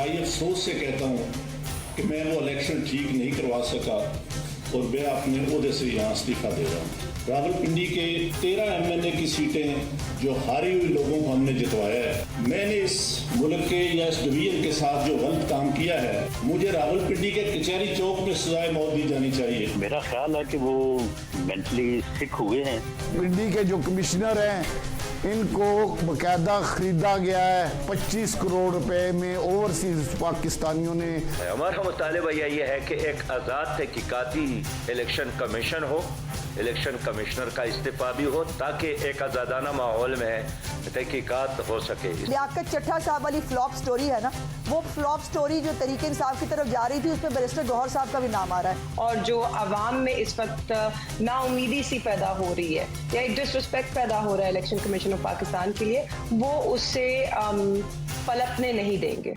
इंतहाई अफसोस से कहता हूँ कि मैं वो इलेक्शन ठीक नहीं करवा सका और मैं अपने ओहदे से यहाँ इस्तीफा दे रहा हूँ। रावलपिंडी के 13 MNA की सीटें जो हारी हुई लोगों को हमने जितवाया है, मैंने इस मुल्क के या इस डिवीजन के साथ जो गलत काम किया है, मुझे रावलपिंडी के कचहरी चौक पे सजाए मौत दी जानी चाहिए। मेरा ख्याल है कि वो मेंटली सिक हुए हैं। पिंडी के जो कमिश्नर हैं इनको बकायदा खरीदा गया है 25 करोड़ रुपए में ओवरसीज पाकिस्तानियों ने। हमारा मुतालिबा ये है कि एक आज़ाद तहकीकाती इलेक्शन कमीशन हो, इलेक्शन कमिश्नर का इस्तीफा भी हो, ताकि एक आज़ादाना माहौल में तहकीकात हो सके। लियाकत चट्ठा साहब वाली फ्लॉप स्टोरी है ना, वो फ्लॉप स्टोरी जो तरीके इंसाफ की तरफ जा रही थी, उसमें बैरिस्टर गौहर साहब का भी नाम आ रहा है। और जो अवाम में इस वक्त नाउमीदी सी पैदा हो रही है या एक डिसरिस्पेक्ट पैदा हो रहा है इलेक्शन कमीशन ऑफ पाकिस्तान के लिए, वो उससे पलटने नहीं देंगे।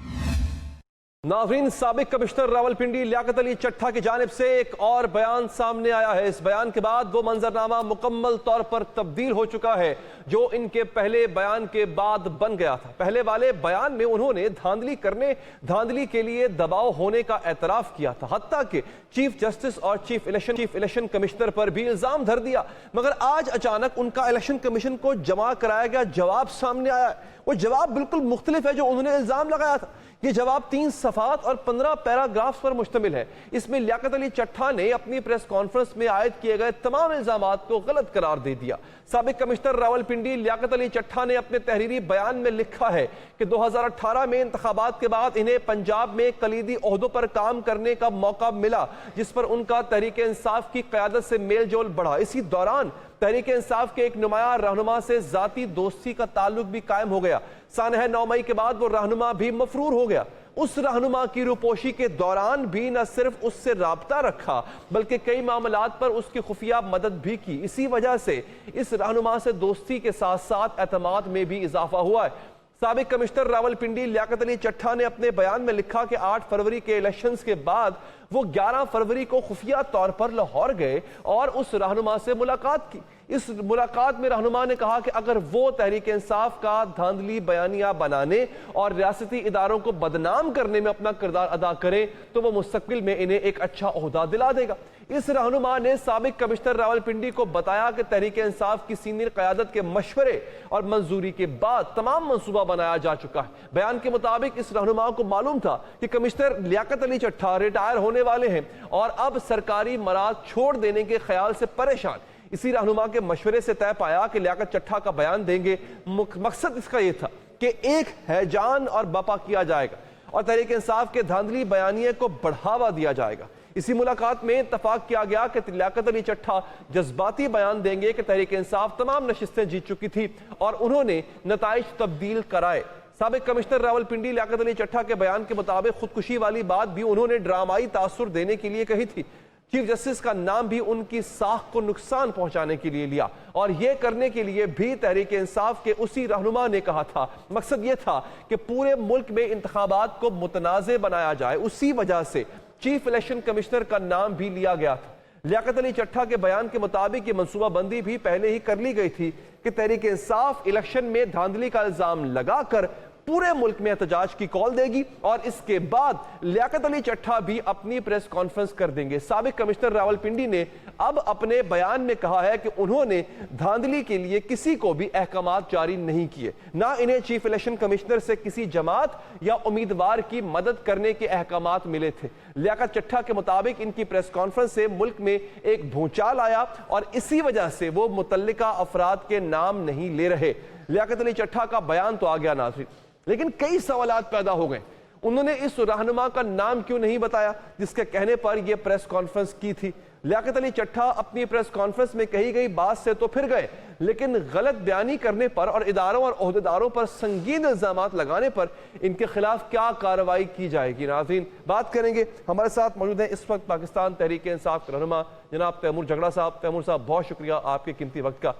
नाज़रीन, साबिक कमिश्नर रावलपिंडी लियाकत अली चट्ठा की जानिब से एक और बयान सामने आया है। इस बयान के बाद वो मंजरनामा मुकम्मल तौर पर तब्दील हो चुका है जो इनके पहले बयान के बाद बन गया था। पहले वाले बयान में उन्होंने धांधली के लिए दबाव होने का एतराफ किया था, हत्ता कि चीफ जस्टिस और चीफ इलेक्शन कमिश्नर पर भी इल्जाम धर दिया। मगर आज अचानक उनका इलेक्शन कमीशन को जमा कराया गया जवाब सामने आया है। वो जवाब बिल्कुल मुख्तलिफ है जो उन्होंने इल्जाम लगाया था। ये जवाब 3 सफ़ात और 15 पैराग्राफ्स पर मुश्तमिल है। इसमें लियाकत अली चट्ठा ने अपनी प्रेस कॉन्फ्रेंस में आयद किए गए तमाम इल्जामात को गलत करार दे दिया। साबिक कमिश्नर रावलपिंडी लियाकत अली चट्ठा ने अपने तहरीरी बयान में लिखा है कि 2018 में इंतखाबात के बाद इन्हें पंजाब में कलीदी ओहदों पर काम करने का मौका मिला, जिस पर उनका तहरीक इंसाफ की क़यादत से मेल जोल बढ़ा। इसी दौरान तहरीक इंसाफ के एक नुमाया रहनुमा से जाती दोस्ती का ताल्लुक भी कायम हो गया। सानह 9 मई के बाद वो रहनुमा भी मफरूर हो गया। उस रहनुमा की रूपोशी के दौरान भी न सिर्फ उससे राब्ता रखा बल्कि कई मामलात पर उसकी खुफिया मदद भी की। इसी वजह से इस रहनुमा से दोस्ती के साथ साथ एतमाद में भी इजाफा हुआ है। साबिक कमिश्नर रावलपिंडी लियाकत अली चट्ठा ने अपने बयान में लिखा कि 8 फरवरी के इलेक्शंस के बाद वो 11 फरवरी को खुफिया तौर पर लाहौर गए और उस रहनुमा से मुलाकात की। इस मुलाकात में रहनुमा ने कहा कि अगर वो तहरीक इंसाफ का धांधली बयानिया बनाने और रियासती इदारों को बदनाम करने में अपना किरदार अदा करें तो वो मुस्तकबिल में इन्हें एक अच्छा ओहदा दिला देगा। इस रहनुमा ने साबिक कमिश्नर रावलपिंडी को बताया कि तहरीक इंसाफ की सीनियर क़यादत के मशवरे और मंजूरी के बाद तमाम मंसूबा बनाया जा चुका है। बयान के मुताबिक इस रहनुमा को मालूम था कि कमिश्नर लियाकत अली चट्ठा रिटायर होने वाले हैं और अब सरकारी मराद छोड़ देने के ख्याल से परेशान। इसी रहनुमा के मशवरे से तय पाया कि लियाकत चट्ठा का बयान देंगे। मकसद इसका यह था कि एक हैजान और बपा किया जाएगा और तहरीक इंसाफ के धांधली बयानिए को बढ़ावा दिया जाएगा। इसी मुलाकात में इत्तफाक किया गया कि लियाकत अली चट्ठा जज्बाती बयान देंगे कि तहरीक इंसाफ तमाम नशिस्तें जीत चुकी थी और उन्होंने नताइज तब्दील कराए। साबिक कमिश्नर रावलपिंडी लियाकत अली चट्ठा के बयान के मुताबिक खुदकुशी वाली बात भी उन्होंने ड्रामाई तासुर देने के लिए कही थी। चीफ जस्टिस का नाम भी उनकी साख को नुकसान पहुंचाने के लिए लिया और यह करने के लिए भी तहरीक इंसाफ के उसी रहनुमा ने कहा था। मकसद यह था कि पूरे मुल्क में इंतखाबात को मुतनाज़े बनाया जाए। उसी वजह से चीफ इलेक्शन कमिश्नर का नाम भी लिया गया था। लियाकत अली चट्ठा के बयान के मुताबिक ये मनसूबा बंदी भी पहले ही कर ली गई थी कि तहरीक इंसाफ इलेक्शन में धांधली का इल्जाम लगाकर पूरे मुल्क में एहतजाज की कॉल देगी और इसके बाद लियाकत अली चट्ठा भी अपनी प्रेस कॉन्फ्रेंस कर देंगे। साबिक कमिश्नर रावलपिंडी ने अब अपने बयान में कहा है कि उन्होंने धांधली के लिए किसी को भी अहकामात जारी नहीं किए, ना इन्हें चीफ इलेक्शन कमिश्नर से किसी जमात या उम्मीदवार की मदद करने के अहकामात मिले थे। लियाकत चट्ठा के मुताबिक इनकी प्रेस कॉन्फ्रेंस से मुल्क में एक भूचाल आया और इसी वजह से वो मुतल्लिका अफराद के नाम नहीं ले रहे। लियाकत अली चट्ठा का बयान तो आ गया नाज़रीन, लेकिन कई सवालात पैदा हो गए। उन्होंने इस रहनुमा का नाम क्यों नहीं बताया जिसके कहने पर यह प्रेस कॉन्फ्रेंस की थी। लियाकत अली चट्ठा अपनी प्रेस कॉन्फ्रेंस में कही गई बात से तो फिर गए, लेकिन गलत बयानी करने पर और इदारों और ओहदेदारों पर संगीन इल्जामात लगाने पर इनके खिलाफ क्या कार्रवाई की जाएगी। नाज़रीन, बात करेंगे। हमारे साथ मौजूद हैं इस वक्त पाकिस्तान तहरीक इंसाफ के रहनुमा जनाब तैमूर झगड़ा साहब। तैमूर साहब, बहुत शुक्रिया आपके कीमती वक्त का।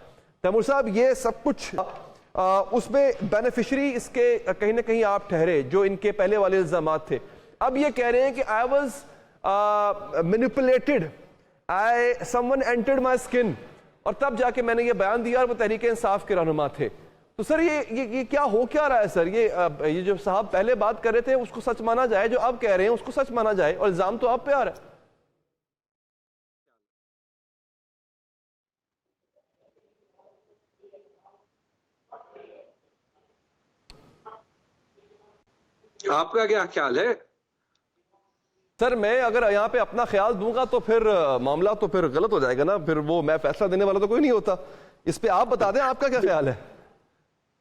तैमूर साहब, ये सब कुछ उसमें बेनिफिशरी इसके कहीं ना कहीं आप ठहरे जो इनके पहले वाले इल्जामात थे। अब ये कह रहे हैं कि I was manipulated, someone entered my skin, और तब जाके मैंने ये बयान दिया और वो तहरीक इंसाफ के रहनुमा थे। تو سر یہ کیا ہو کیا رہا ہے سر؟ یہ جو صاحب پہلے بات کر رہے تھے اس کو سچ مانا جائے، جو اب کہہ رہے ہیں اس کو سچ مانا جائے، اور الزام تو آپ پہ آ رہا ہے. آپ کا کیا خیال ہے؟ سر میں اگر یہاں پہ اپنا خیال دوں گا تو پھر معاملہ تو پھر غلط ہو جائے گا نا، پھر وہ میں فیصلہ دینے والا تو کوئی نہیں ہوتا. اس پہ آپ بتا دیں آپ کا کیا خیال ہے.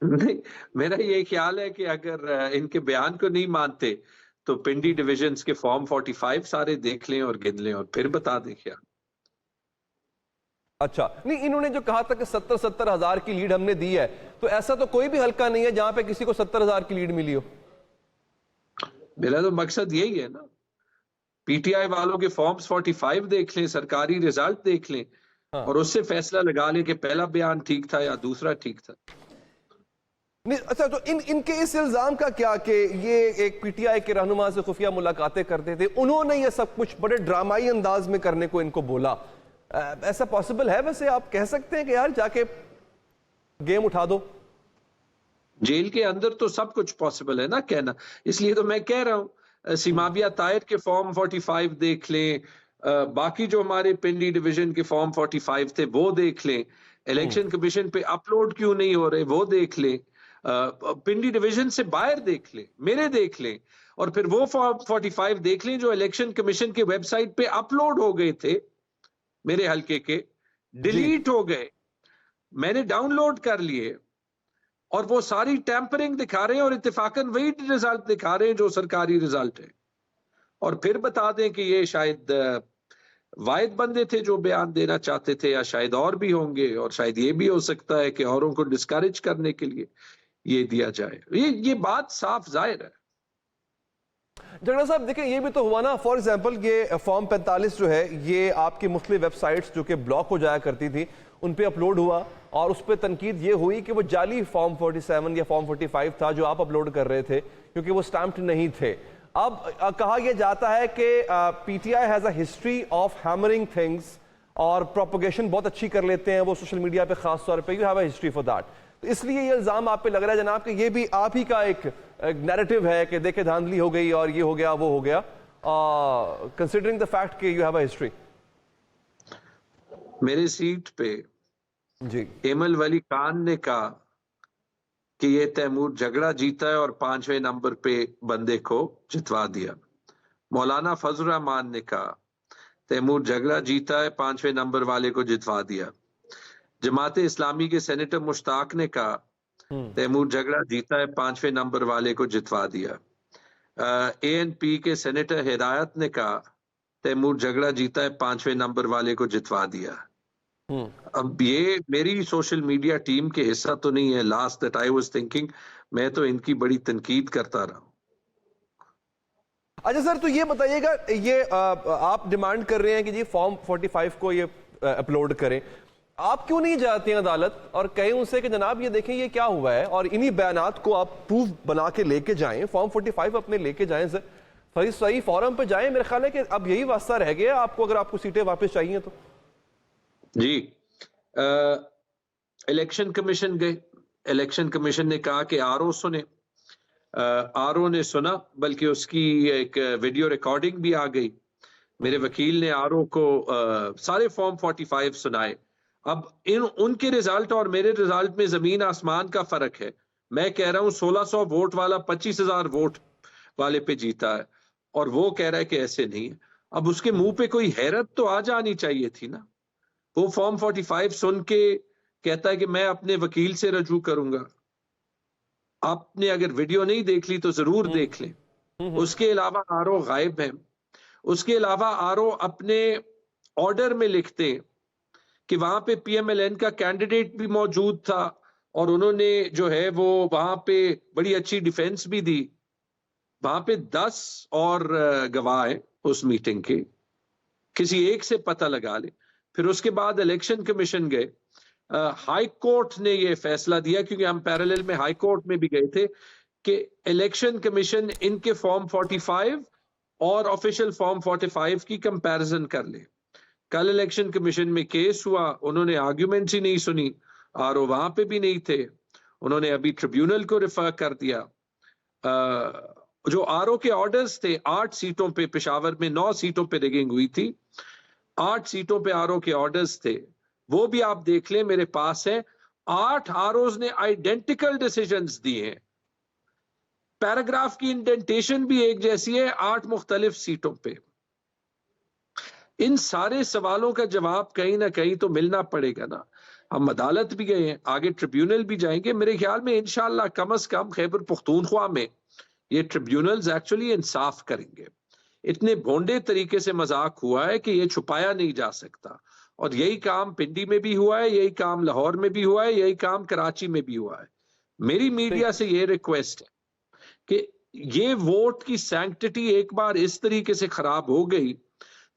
نہیں، میرا یہ خیال ہے کہ اگر ان کے بیان کو نہیں مانتے تو پنڈی ڈویژنز کے فارم 45 سارے دیکھ لیں اور گن لیں اور پھر بتا دیں کیا. اچھا نہیں، انہوں نے جو کہا تھا کہ 70 ہزار کی لیڈ ہم نے دی ہے، تو ایسا تو کوئی بھی حلقہ نہیں ہے جہاں پہ کسی کو 70 ہزار کی لیڈ ملی ہو. میرا تو مقصد یہی ہے نا، پی ٹی آئی والوں کے فارمز 45 دیکھ لیں، سرکاری رزلٹ دیکھ لیں اور اس سے فیصلہ لگا لیں کہ پہلا بیان ٹھیک تھا یا دوسرا ٹھیک تھا. نہیں اچھا، تو ان کے اس الزام کا کیا کہ یہ ایک پی ٹی آئی کے رہنما سے خفیہ ملاقاتیں کرتے تھے، انہوں نے یہ سب کچھ بڑے ڈرامائی انداز میں کرنے کو ان کو بولا، ایسا پاسبل ہے؟ ویسے آپ کہہ سکتے ہیں کہ یار جا کے گیم اٹھا دو. جیل کے اندر تو سب کچھ پاسبل ہے نا کہنا، اس لیے تو میں کہہ رہا ہوں سیمابیہ طاہر کے فارم 45 دیکھ لیں، باقی جو ہمارے پنڈی ڈویژن کے فارم 45 تھے وہ دیکھ لیں، الیکشن کمیشن پہ اپلوڈ کیوں نہیں ہو رہے وہ دیکھ لیں، پنڈی ڈویژن سے باہر دیکھ لیں، میرے دیکھ لیں، اور پھر وہ فارم 45 دیکھ لیں جو الیکشن کمیشن کے ویب سائٹ پہ اپلوڈ ہو گئے تھے میرے حلقے کے، ڈیلیٹ ہو گئے، میں نے ڈاؤن لوڈ کر لیے، اور وہ ساری ٹیمپرنگ دکھا رہے ہیں اور اتفاقاً وہی رزلٹ دکھا رہے ہیں جو سرکاری رزلٹ ہے. اور پھر بتا دیں کہ یہ شاید واحد بندے تھے جو بیان دینا چاہتے تھے، یا شاید اور بھی ہوں گے، اور شاید یہ بھی ہو سکتا ہے کہ اوروں کو ڈسکریج کرنے کے لیے یہ دیا جائے. یہ بات صاف ظاہر ہے. جگڑا صاحب دیکھیں یہ بھی تو ہوا نا، فار ایگزامپل یہ فارم 45 جو ہے یہ آپ کی مختلف ویب سائٹس جو کہ بلاک ہو جایا کرتی تھی ان پہ اپلوڈ ہوا، اور اس پہ تنقید یہ ہوئی کہ وہ جعلی فارم 47 یا فارم 45 تھا جو آپ اپلوڈ کر رہے تھے کیونکہ وہ سٹامپڈ نہیں تھے. اب کہا یہ جاتا ہے کہ پی T I has a history of hammering things, اور پروپیگیشن بہت اچھی کر لیتے ہیں وہ سوشل میڈیا پہ، خاص طور پہ you have a history for that. تو اس لیے یہ الزام آپ پہ لگ رہا ہے جناب کہ یہ بھی آپ ہی کا ایک نیریٹو ہے کہ دیکھیں دھاندلی ہو گئی اور یہ ہو گیا وہ ہو گیا، کنسیڈرنگ دا فیکٹ کہ یو ہیو اے ہسٹری. میرے سیٹ پہ جی ایمل ولی خان نے کہا کہ یہ تیمور جھگڑا جیتا ہے اور 5ویں نمبر پہ بندے کو جتوا دیا. مولانا فضل الرحمان نے کہا تیمور جھگڑا جیتا ہے، 5ویں نمبر والے کو جتوا دیا. جماعت اسلامی کے سینیٹر مشتاق نے کہا تیمور جھگڑا جیتا ہے، 5ویں نمبر والے کو جتوا دیا. اے این پی کے سینیٹر ہدایت نے کہا تیمور جھگڑا جیتا ہے، 5ویں نمبر والے کو جتوا دیا. اب یہ میری سوشل میڈیا ٹیم کے حصہ تو نہیں ہے. Last that I was thinking میں تو ان کی بڑی تنقید کرتا رہا ہوں. اچھا سر، تو یہ بتائیے گا، یہ آپ ڈیمانڈ کر رہے ہیں کہ جی فارم 45 کو یہ اپلوڈ کریں، آپ کیوں نہیں جاتے ہیں عدالت اور کہیں ان سے کہ جناب یہ دیکھیں یہ کیا ہوا ہے، اور انہی بیانات کو آپ پروف بنا کے لے کے جائیں، فارم 45 اپنے لے کے جائیں سر، صحیح فورم پہ جائیں. میرے خیال ہے کہ اب یہی واسطہ رہ گیا آپ کو اگر آپ کو سیٹیں واپس چاہیے تو. جی الیکشن کمیشن گئے، الیکشن کمیشن نے کہا کہ آر او سنے، آر او نے سنا، بلکہ اس کی ایک ویڈیو ریکارڈنگ بھی آ گئی. میرے وکیل نے آر او کو سارے فارم 45 سنائے. اب ان کے رزلٹ اور میرے رزلٹ میں زمین آسمان کا فرق ہے. میں کہہ رہا ہوں 1600 ووٹ والا 25,000 ووٹ والے پہ جیتا ہے، اور وہ کہہ رہا ہے کہ ایسے نہیں ہے. اب اس کے منہ پہ کوئی حیرت تو آ جانی چاہیے تھی نا. وہ فارم 45 سن کے کہتا ہے کہ میں اپنے وکیل سے رجوع کروں گا. آپ نے اگر ویڈیو نہیں دیکھ لی تو ضرور دیکھ لیں. اس کے علاوہ آر او غائب ہیں. اس کے علاوہ آر او اپنے آرڈر میں لکھتے ہیں کہ وہاں پہ پی ایم ایل این کا کینڈیڈیٹ بھی موجود تھا، اور انہوں نے جو ہے وہ وہاں پہ بڑی اچھی ڈیفینس بھی دی. وہاں پہ 10 اور گواہ ہیں اس میٹنگ کے، کسی ایک سے پتہ لگا لیں. پھر اس کے بعد الیکشن کمیشن گئے، ہائی کورٹ نے یہ فیصلہ دیا، کیونکہ ہم پیرالل میں ہائی کورٹ میں بھی گئے تھے، کہ الیکشن کمیشن ان کے فارم 45 اور آفیشیل فارم 45 کی کمپیرزن کر لے. کل الیکشن کمیشن میں کیس ہوا، انہوں نے آرگیومنٹس ہی نہیں سنی، آر او وہاں پہ بھی نہیں تھے. انہوں نے ابھی ٹریبیونل کو ریفر کر دیا. جو آرو کے آرڈرز تھے 8 سیٹوں پہ، پشاور میں 9 سیٹوں پہ ریگنگ ہوئی تھی، 8 سیٹوں پہ آرو کے آرڈرز تھے، وہ بھی آپ دیکھ لیں میرے پاس ہے. 8 آروز نے آئیڈینٹیکل ڈیسیجنز دیے ہیں، پیراگراف کی انڈینٹیشن بھی ایک جیسی ہے 8 مختلف سیٹوں پہ. ان سارے سوالوں کا جواب کہیں نہ کہیں تو ملنا پڑے گا نا. ہم عدالت بھی گئے ہیں، آگے ٹریبیونل بھی جائیں گے. میرے خیال میں انشاءاللہ کم از کم خیبر پختونخوا میں یہ ٹریبیونلز ایکچولی انصاف کریں گے. اتنے بھونڈے طریقے سے مذاق ہوا ہے کہ یہ چھپایا نہیں جا سکتا، اور یہی کام پنڈی میں بھی ہوا ہے، یہی کام لاہور میں بھی ہوا ہے، یہی کام کراچی میں بھی ہوا ہے. میری میڈیا سے یہ ریکویسٹ ہے کہ یہ ووٹ کی سینکٹٹی ایک بار اس طریقے سے خراب ہو گئی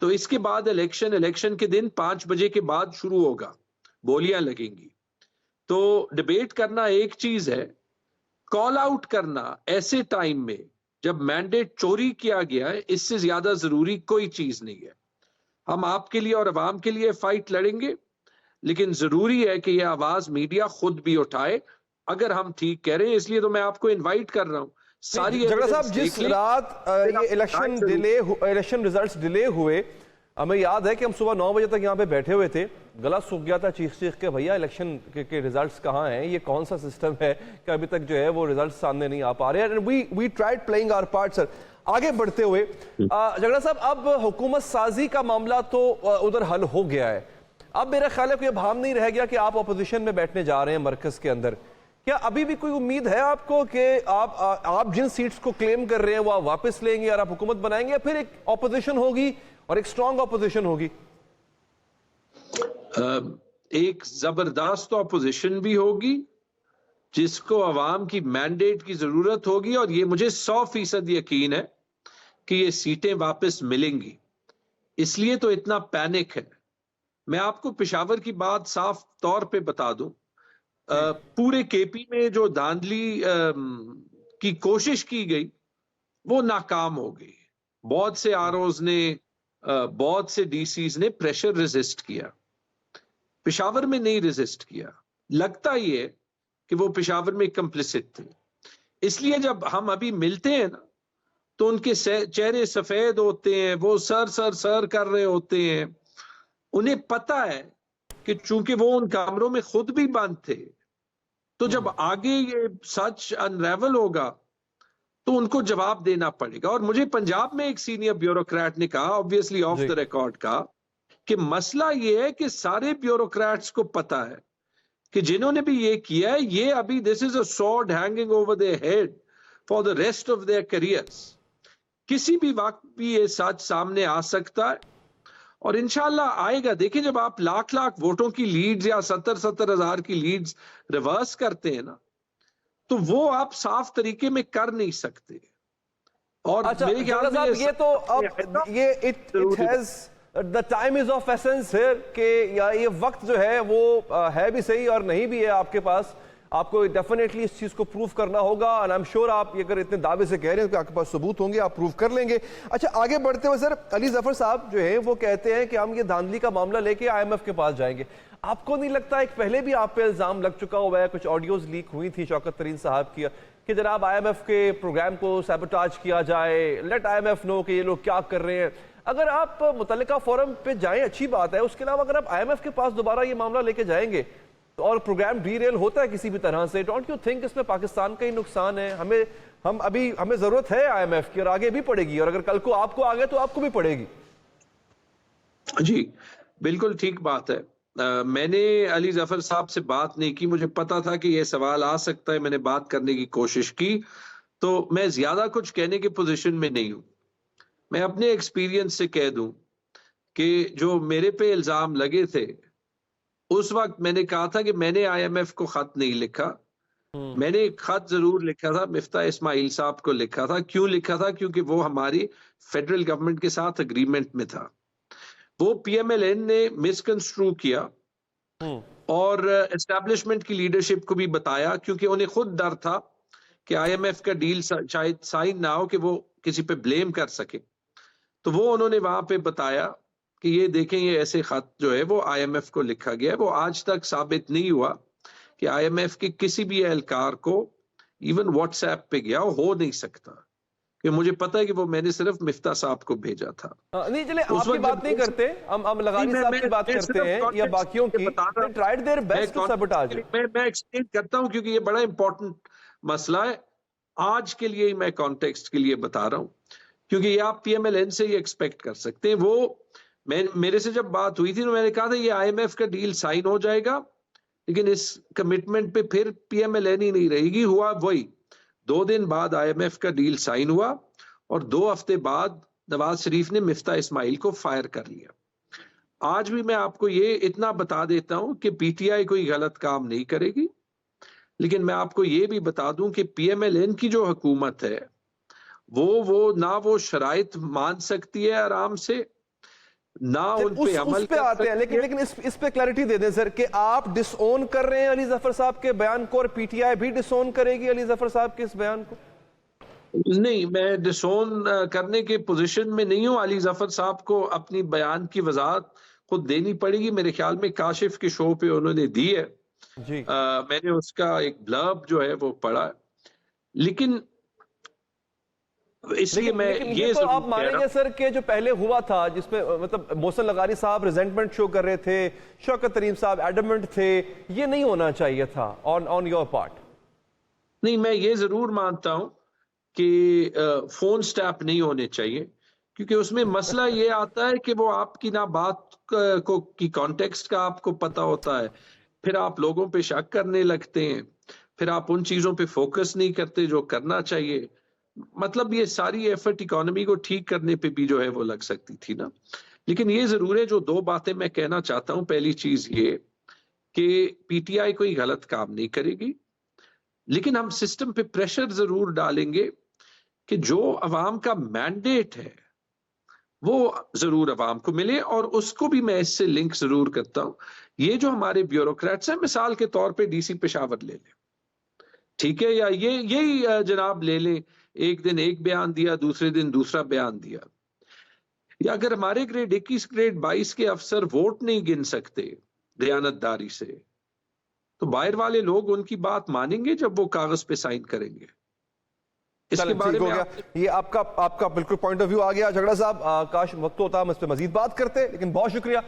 تو اس کے بعد الیکشن کے دن 5 بجے کے بعد شروع ہوگا، بولیاں لگیں گی. تو ڈیبیٹ کرنا ایک چیز ہے، کال آؤٹ کرنا ایسے ٹائم میں جب مینڈیٹ چوری کیا گیا ہے، اس سے زیادہ ضروری کوئی چیز نہیں ہے. ہم آپ کے لیے اور عوام کے لیے فائٹ لڑیں گے، لیکن ضروری ہے کہ یہ آواز میڈیا خود بھی اٹھائے اگر ہم ٹھیک کہہ رہے ہیں. اس لیے تو میں آپ کو انوائٹ کر رہا ہوں ساری جھگڑا صاحب، جس رات یہ الیکشن ریزلٹس ڈیلے ہوئے، ہمیں یاد ہے کہ ہم صبح 9 بجے تک یہاں پہ بیٹھے ہوئے تھے، گلا سوکھ گیا تھا چیخ کے بھیا الیکشن کے ریزلٹس کہاں ہیں، یہ کون سا سسٹم ہے کہ ابھی تک جو ہے وہ ریزلٹس سامنے نہیں آ پا رہے ہیں. We tried playing our part. Sir آگے بڑھتے ہوئے جھگڑا صاحب، اب حکومت سازی کا معاملہ تو ادھر حل ہو گیا ہے، اب میرا خیال ہے کوئی ابہام نہیں رہ گیا کہ آپ اپوزیشن میں بیٹھنے جا رہے ہیں مرکز کے اندر. کیا ابھی بھی کوئی امید ہے آپ کو کہ آپ جن سیٹس کو کلیم کر رہے ہیں وہ آپ واپس لیں گے اور آپ حکومت بنائیں گے، یا پھر ایک اپوزیشن ہوگی اور ایک سٹرونگ اپوزیشن ہوگی؟ ایک زبردست اپوزیشن بھی ہوگی جس کو عوام کی مینڈیٹ کی ضرورت ہوگی، اور یہ مجھے 100% یقین ہے کہ یہ سیٹیں واپس ملیں گی. اس لیے تو اتنا پینک ہے. میں آپ کو پشاور کی بات صاف طور پہ بتا دوں، پورے کے پی میں جو دھاندلی کی کوشش کی گئی وہ ناکام ہو گئی. بہت سے آروز نے، بہت سے ڈی سیز نے پریشر ریزسٹ کیا، پشاور میں نہیں ریزسٹ کیا. لگتا ہی ہے کہ وہ پشاور میں کمپلسٹ تھے. اس لیے جب ہم ابھی ملتے ہیں نا تو ان کے چہرے سفید ہوتے ہیں، وہ سر کر رہے ہوتے ہیں. انہیں پتا ہے کہ چونکہ وہ ان کامروں میں خود بھی بند تھے، تو جب آگے یہ سچ انریول ہوگا تو ان کو جواب دینا پڑے گا. اور مجھے پنجاب میں ایک سینئر بیوروکریٹ نے کہا، obviously آف دا ریکارڈ کہا، کہ مسئلہ یہ ہے کہ سارے بیوروکریٹس کو پتا ہے کہ جنہوں نے بھی یہ کیا ہے، یہ ابھی this is a sword hanging over their head for the rest of their careers. کسی بھی وقت بھی یہ سچ سامنے آ سکتا ہے، اور انشاءاللہ آئے گا. دیکھیں جب آپ لاکھ ووٹوں کی لیڈز یا 70 ہزار کی لیڈز ریورس کرتے ہیں نا، تو وہ آپ صاف طریقے میں کر نہیں سکتے. اور میرے خیال میں یہ تو اب یہ it has the time is of essence here کہ یہ وقت جو ہے وہ ہے بھی صحیح اور نہیں بھی ہے آپ کے پاس. آپ کو ڈیفینیٹلی اس چیز کو پروف کرنا ہوگا، and I'm sure آپ اگر اتنے دعوے سے کہہ رہے ہیں کہ آپ کے پاس ثبوت ہوں گے، آپ پروف کر لیں گے. اچھا آگے بڑھتے ہوئے سر، علی ظفر صاحب جو ہیں وہ کہتے ہیں کہ ہم یہ دھاندلی کا معاملہ لے کے IMF کے پاس جائیں گے. آپ کو نہیں لگتا ایک پہلے بھی آپ پہ الزام لگ چکا ہوا ہے، کچھ آڈیوز لیک ہوئی تھی شوکت ترین صاحب کی، کہ جناب IMF کے پروگرام کو سیبوٹاج کیا جائے، لیٹ IMF نو کہ یہ لوگ کیا کر رہے ہیں. اگر آپ متعلقہ فورم پہ جائیں اچھی بات ہے، اس کے علاوہ اگر آپ IMF کے پاس دوبارہ یہ معاملہ لے کے جائیں گے اور پروگرام ڈی ریل ہوتا ہے کسی بھی طرح سے، ڈونٹ یو تھنک اس میں پاکستان کا ہی نقصان ہے؟ ہمیں ضرورت ہے IMF کی، اور آگے بھی پڑے گی، اور اگر کل کو آپ کو آگے تو آپ کو بھی پڑے گی. جی بالکل ٹھیک بات ہے. میں نے علی ظفر صاحب سے بات نہیں کی، مجھے پتا تھا کہ یہ سوال آ سکتا ہے، میں نے بات کرنے کی کوشش کی، تو میں زیادہ کچھ کہنے کی پوزیشن میں نہیں ہوں. میں اپنے ایکسپیرینس سے کہہ دوں کہ جو میرے پہ الزام لگے تھے اس وقت میں نے کہا تھا کہ میں نے IMF کو خط نہیں لکھا. میں نے ایک خط ضرور لکھا تھا، مفتاح اسماعیل صاحب کو لکھا تھا. کیوں لکھا تھا؟ کیونکہ وہ ہماری فیڈرل گورنمنٹ کے ساتھ اگریمنٹ میں تھا. وہ PMLN نے مس کنسٹرو کیا اور اسٹیبلشمنٹ کی لیڈرشپ کو بھی بتایا، کیونکہ انہیں خود ڈر تھا کہ IMF کا ڈیل شاید سائن نہ ہو کہ وہ کسی پہ بلیم کر سکے. تو وہ انہوں نے وہاں پہ بتایا کہ یہ دیکھیں، یہ ایسے خط جو ہے وہ IMF کو لکھا گیا ہے. وہ آج تک ثابت نہیں ہوا کہ آئی ایم ایف کے کسی بھی اہلکار کو ایون واٹس ایپ پہ گیا ہو نہیں سکتا، کہ مجھے پتا ہے کہ وہ میں نے صرف مفتاح صاحب کو بھیجا تھا. نہیں چلے آپ کی بات نہیں کرتے، ہم لغاری صاحب کی بات کرتے ہیں یا باقیوں کی. Tried their best to sabotage. میں ایکسپلین کرتا ہوں کیونکہ یہ بڑا امپورٹنٹ مسئلہ ہے. آج کے لیے میں کانٹیکسٹ کے لیے بتا رہا ہوں، کیونکہ یہ آپ پی ایم ایل این سے یہ ایکسپیکٹ کر سکتے ہیں. وہ میرے سے جب بات ہوئی تھی تو میں نے کہا تھا یہ آئی ایم ایف کا ڈیل سائن ہو جائے گا، لیکن اس کمٹمنٹ پہ پھر پی ایم ایل این ہی نہیں رہے گی. ہوا وہی 2 دن بعد آئی ایم ایف کا ڈیل سائن ہوا اور 2 ہفتے بعد نواز شریف نے مفتاح اسماعیل کو فائر کر لیا. آج بھی میں آپ کو یہ اتنا بتا دیتا ہوں کہ پی ٹی آئی کوئی غلط کام نہیں کرے گی، لیکن میں آپ کو یہ بھی بتا دوں کہ پی ایم ایل این کی جو حکومت ہے وہ نہ وہ شرائط مان سکتی ہے آرام سے، نہ ان پہ عمل پہ آتے ہیں. لیکن اس پہ کلیئرٹی دے دیں سر کہ آپ ڈس اون کر رہے ہیں علی ظفر صاحب کے بیان کو، اور پی ٹی آئی بھی ڈس اون کرے گی علی ظفر صاحب کے اس بیان کو؟ نہیں، میں ڈس اون کرنے کے پوزیشن میں نہیں ہوں. علی ظفر صاحب کو اپنی بیان کی وضاحت خود دینی پڑے گی. میرے خیال میں کاشف کے شو پہ انہوں نے دی ہے جی. میں نے اس کا ایک بلرب جو ہے وہ پڑھا ہے. لیکن اس لیے میں یہ تو آپ مانیں گے سر کہ جو پہلے ہوا تھا جس میں مطلب محسن لغاری صاحب ریزنٹمنٹ شو کر رہے تھے، شوکت ترین صاحب ایڈمنٹ تھے، یہ نہیں ہونا چاہیے تھا آن یور پارٹ؟ نہیں، میں یہ ضرور مانتا ہوں کہ فون سٹیپ نہیں ہونے چاہیے، کیونکہ اس میں مسئلہ یہ آتا ہے کہ وہ آپ کی نہ بات کی کانٹیکسٹ کا آپ کو پتا ہوتا ہے، پھر آپ لوگوں پہ شک کرنے لگتے ہیں، پھر آپ ان چیزوں پہ فوکس نہیں کرتے جو کرنا چاہیے. مطلب یہ ساری ایفرٹ اکانومی کو ٹھیک کرنے پہ بھی جو ہے وہ لگ سکتی تھی نا. لیکن یہ ضرور ہے، جو 2 باتیں میں کہنا چاہتا ہوں. پہلی چیز یہ کہ پی ٹی آئی کوئی غلط کام نہیں کرے گی، لیکن ہم سسٹم پہ پریشر ضرور ڈالیں گے کہ جو عوام کا مینڈیٹ ہے وہ ضرور عوام کو ملے. اور اس کو بھی میں اس سے لنک ضرور کرتا ہوں. یہ جو ہمارے بیوروکریٹس ہیں، مثال کے طور پہ ڈی سی پشاور لے لیں، ٹھیک ہے، یا یہی جناب لے لیں، ایک دن ایک بیان دیا، دوسرے دن دوسرا بیان دیا. یا اگر ہمارے گریڈ 21 گریڈ 22 کے افسر ووٹ نہیں گن سکتے دیانتداری سے، تو باہر والے لوگ ان کی بات مانیں گے جب وہ کاغذ پہ سائن کریں گے. اس کے بارے میں یہ آپ کا بالکل پوائنٹ آف ویو آ گیا. جھگڑا صاحب، کاش وقت ہوتا ہم اس پہ مزید بات کرتے، لیکن بہت شکریہ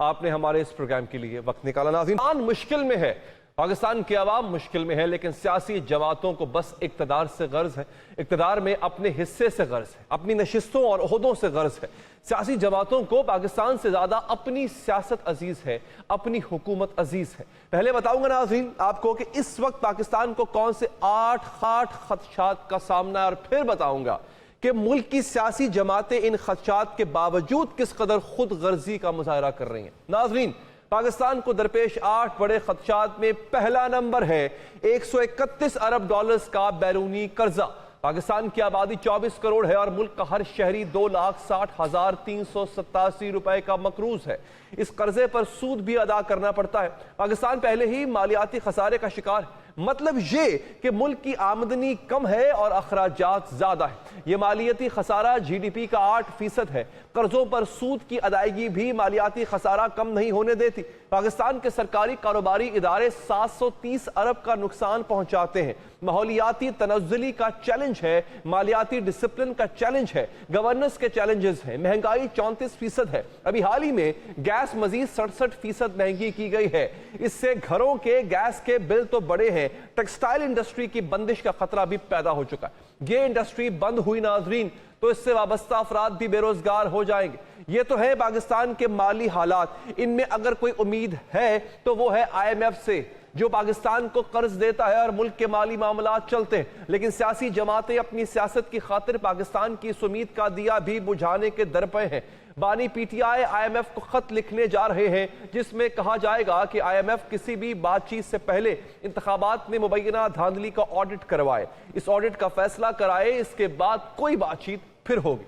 آپ نے ہمارے اس پروگرام کے لیے وقت نکالا. ناظرین، مشکل میں ہے، پاکستان کی عوام مشکل میں ہے، لیکن سیاسی جماعتوں کو بس اقتدار سے غرض ہے، اقتدار میں اپنے حصے سے غرض ہے، اپنی نشستوں اور عہدوں سے غرض ہے. سیاسی جماعتوں کو پاکستان سے زیادہ اپنی سیاست عزیز ہے، اپنی حکومت عزیز ہے. پہلے بتاؤں گا ناظرین آپ کو کہ اس وقت پاکستان کو کون سے 8 خدشات کا سامنا ہے، اور پھر بتاؤں گا کہ ملک کی سیاسی جماعتیں ان خدشات کے باوجود کس قدر خود غرضی کا مظاہرہ کر رہی ہیں. ناظرین، پاکستان کو درپیش 8 بڑے خدشات میں پہلا نمبر ہے $131 ارب کا بیرونی قرضہ. پاکستان کی آبادی 24 کروڑ ہے اور ملک کا ہر شہری 2,60,387 روپے کا مقروض ہے. اس قرضے پر سود بھی ادا کرنا پڑتا ہے. پاکستان پہلے ہی مالیاتی خسارے کا شکار ہے. مطلب یہ کہ ملک کی آمدنی کم ہے اور اخراجات زیادہ ہے. یہ مالیاتی خسارہ جی ڈی پی کا 8% ہے. قرضوں پر سود کی ادائیگی بھی مالیاتی خسارہ کم نہیں ہونے دیتی. پاکستان کے سرکاری کاروباری ادارے 730 ارب کا نقصان پہنچاتے ہیں. ماحولیاتی تنزلی کا چیلنج ہے، مالیاتی ڈسپلن کا چیلنج ہے، گورننس کے چیلنجز ہیں. مہنگائی 34% ہے. ابھی حال ہی میں گیس مزید 67% مہنگی کی گئی ہے. اس سے گھروں کے گیس کے بل تو بڑے ہیں، ٹیکسٹائل انڈسٹری کی بندش کا خطرہ بھی پیدا ہو چکا ہے. یہ انڈسٹری بند ہوئی ناظرین تو اس سے وابستہ افراد بھی بے روزگار ہو جائیں گے. یہ تو ہے پاکستان کے مالی حالات. ان میں اگر کوئی امید ہے تو وہ ہے آئی ایم ایف سے، جو پاکستان کو قرض دیتا ہے اور ملک کے مالی معاملات چلتے ہیں. لیکن سیاسی جماعتیں اپنی سیاست کی خاطر پاکستان کی اس امید کا دیا بھی بجھانے کے درپے ہیں. بانی P T I M F کو خط لکھنے جا رہے ہیں جس میں کہا جائے گا کہ آئی ایم ایف کسی بھی بات چیت سے پہلے انتخابات میں مبینہ دھاندلی کا آڈٹ کروائے، اس آڈٹ کا فیصلہ کرائے، اس کے بعد کوئی بات چیت پھر ہوگی.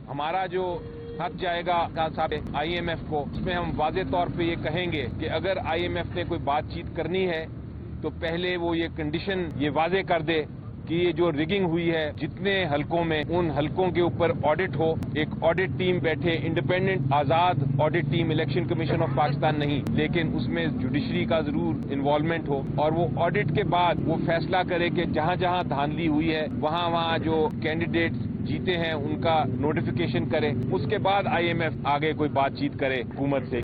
ہمارا جو خط جائے گا آئی ایم ایف کو، اس میں ہم واضح طور پہ یہ کہیں گے کہ اگر آئی ایم ایف نے کوئی بات چیت کرنی ہے تو پہلے وہ یہ کنڈیشن یہ واضح کر دے कि ये जो रिगिंग हुई है जितने हलकों में, उन हलकों के ऊपर ऑडिट हो, एक ऑडिट टीम बैठे, independent Azad audit team, election commission of Pakistan नहीं, लेकिन उसमें जुडिशरी का जरूर इन्वॉल्वमेंट हो, और वो ऑडिट के बाद वो फैसला करे कि जहां जहां धांधली हुई है वहां वहां जो कैंडिडेट्स जीते हैं उनका नोटिफिकेशन करे, उसके बाद IMF आगे कोई बातचीत करे हुकूमत से।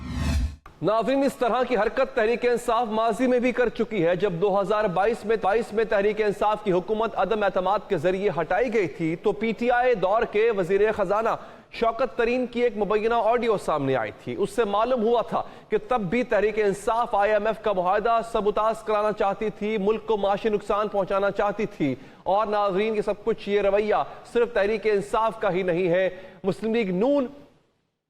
नाज़रीन, इस तरह की हरकत तहरीक इंसाफ माजी में भी कर चुकी है। जब 2022 में तहरीक इंसाफ की हुकूमत अदम एतमाद के जरिए हटाई गई थी तो PTI दौर के वजीर खजाना शौकत तरीन की एक मुबैना ऑडियो सामने आई थी। उससे मालूम हुआ था कि तब भी तहरीक इंसाफ IMF का मुआहदा सबूताज कराना चाहती थी, मुल्क को माशी नुकसान पहुंचाना चाहती थी। और नाज़रीन, ये सब कुछ, ये रवैया सिर्फ तहरीक इंसाफ का ही नहीं है। मुस्लिम लीग नून,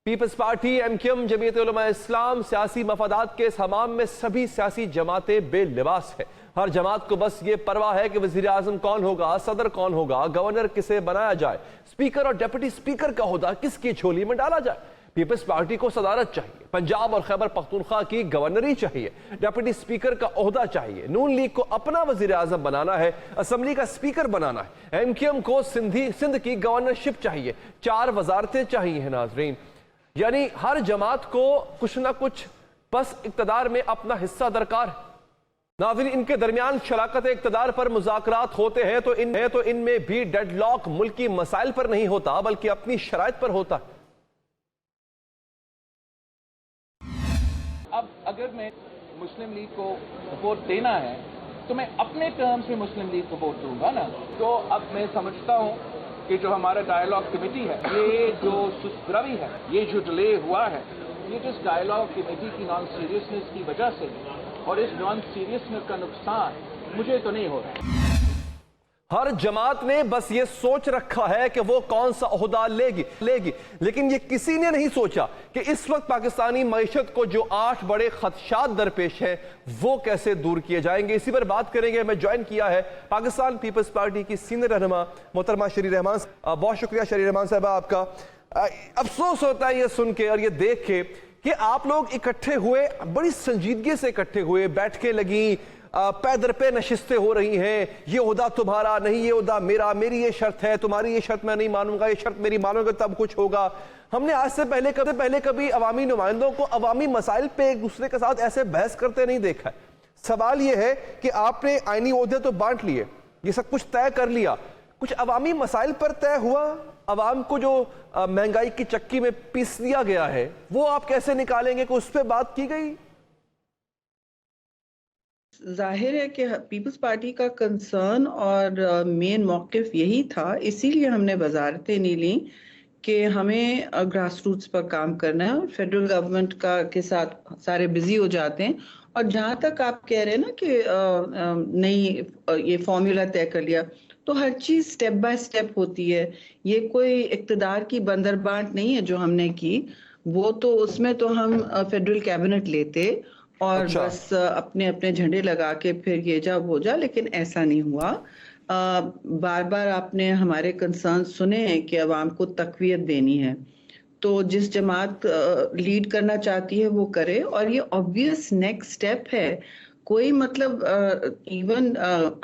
peoples party, MQM, Jamiat Ulama इस्लाम, सियासी मफादात के इस हमाम में सभी सियासी जमातें बेलिबास है। हर जमात को बस ये परवाह है कि वजीर आजम कौन होगा, सदर कौन होगा, गवर्नर किसे बनाया जाए, स्पीकर और डिप्टी स्पीकर का ओहदा किसकी झोली में डाला जाए। पीपल्स पार्टी को सदारत चाहिए, पंजाब और खैबर पख्तूनख्वा की गवर्नरी चाहिए, डिप्टी स्पीकर का ओहदा चाहिए। नून लीग को अपना वजीर आजम बनाना है, असम्बली का स्पीकर बनाना है। MQM को सिंध की गवर्नरशिप चाहिए, 4 वजारतें चाहिए हैं। नाजरीन, यानी हर जमात को कुछ ना कुछ बस इक्तदार में अपना हिस्सा दरकार है। नाज़रीन, इनके दरमियान शराकत इक्तदार पर मुज़ाकरात होते हैं तो इनमें भी डेडलॉक मुल्की मसाइल पर नहीं होता बल्कि अपनी शराइत पर होता है। अब अगर मैं मुस्लिम लीग को वोट देना है तो मैं अपने टर्म्स में मुस्लिम लीग को वोट दूंगा ना। तो अब मैं समझता हूँ कि जो हमारा डायलॉग कमेटी है, ये जो सुस्तरवी है, ये जो डिले हुआ है, ये जिस डायलॉग कमेटी की नॉन सीरियसनेस की वजह से, और इस नॉन सीरियसनेस का नुकसान मुझे तो नहीं हो रहा है। हर जमात ने बस ये सोच रखा है कि वो कौन सा ओहदा लेगी, लेकिन ये किसी ने नहीं सोचा कि इस वक्त पाकिस्तानी मईशत को जो 8 बड़े खदशात दरपेश हैं वो कैसे दूर किए जाएंगे। इसी पर बात करेंगे। मैं ज्वाइन किया है पाकिस्तान पीपल्स पार्टी की सीनियर रहनुमा मोहतरमा शरी रहमान। बहुत शुक्रिया शरी रहमान साहबा आपका। अफसोस होता है ये सुन के और ये देख के कि आप लोग इकट्ठे हुए, बड़ी संजीदगी से इकट्ठे हुए, बैठकें लगी, पैदर पे नशिस्तें हो रही हैं, ये ओहदा तुम्हारा नहीं, ये ओहदा मेरा, मेरी ये शर्त है, तुम्हारी ये शर्त मैं नहीं मानूंगा, ये शर्त मेरी मानोगे तब कुछ होगा। हमने आज से पहले कभी अवामी नुमाइंदों को अवामी मसाइल पे एक दूसरे के साथ ऐसे बहस करते नहीं देखा है। सवाल ये है कि आपने आईनी ओहदे तो बांट लिए, ये सब कुछ तय कर लिया, कुछ अवामी मसाइल पर तय हुआ? अवाम को जो महंगाई की चक्की में पीस दिया गया है वो आप कैसे निकालेंगे कि उस पर बात की गई? जाहिर है कि पीपल्स पार्टी का कंसर्न और मेन मौक़िफ़ यही था, इसीलिए हमने वजारतें नहीं ली कि हमें ग्रास रूट्स पर काम करना है और फेडरल गवर्नमेंट के साथ सारे बिजी हो जाते हैं। और जहाँ तक आप कह रहे हैं ना कि नहीं ये फॉर्मूला तय कर लिया, तो हर चीज़ स्टेप बाय स्टेप होती है। ये कोई इक़्तिदार की बंदरबांट नहीं है जो हमने की, वो तो उसमें तो हम फेडरल कैबिनेट लेते और बस अपने अपने झंडे लगा के फिर ये जा वो जा, लेकिन ऐसा नहीं हुआ। बार बार आपने हमारे कंसर्न सुने हैं कि अवाम को तक़वियत देनी है, तो जिस जमात लीड करना चाहती है वो करे, और ये ऑब्वियस नेक्स्ट स्टेप है। कोई मतलब इवन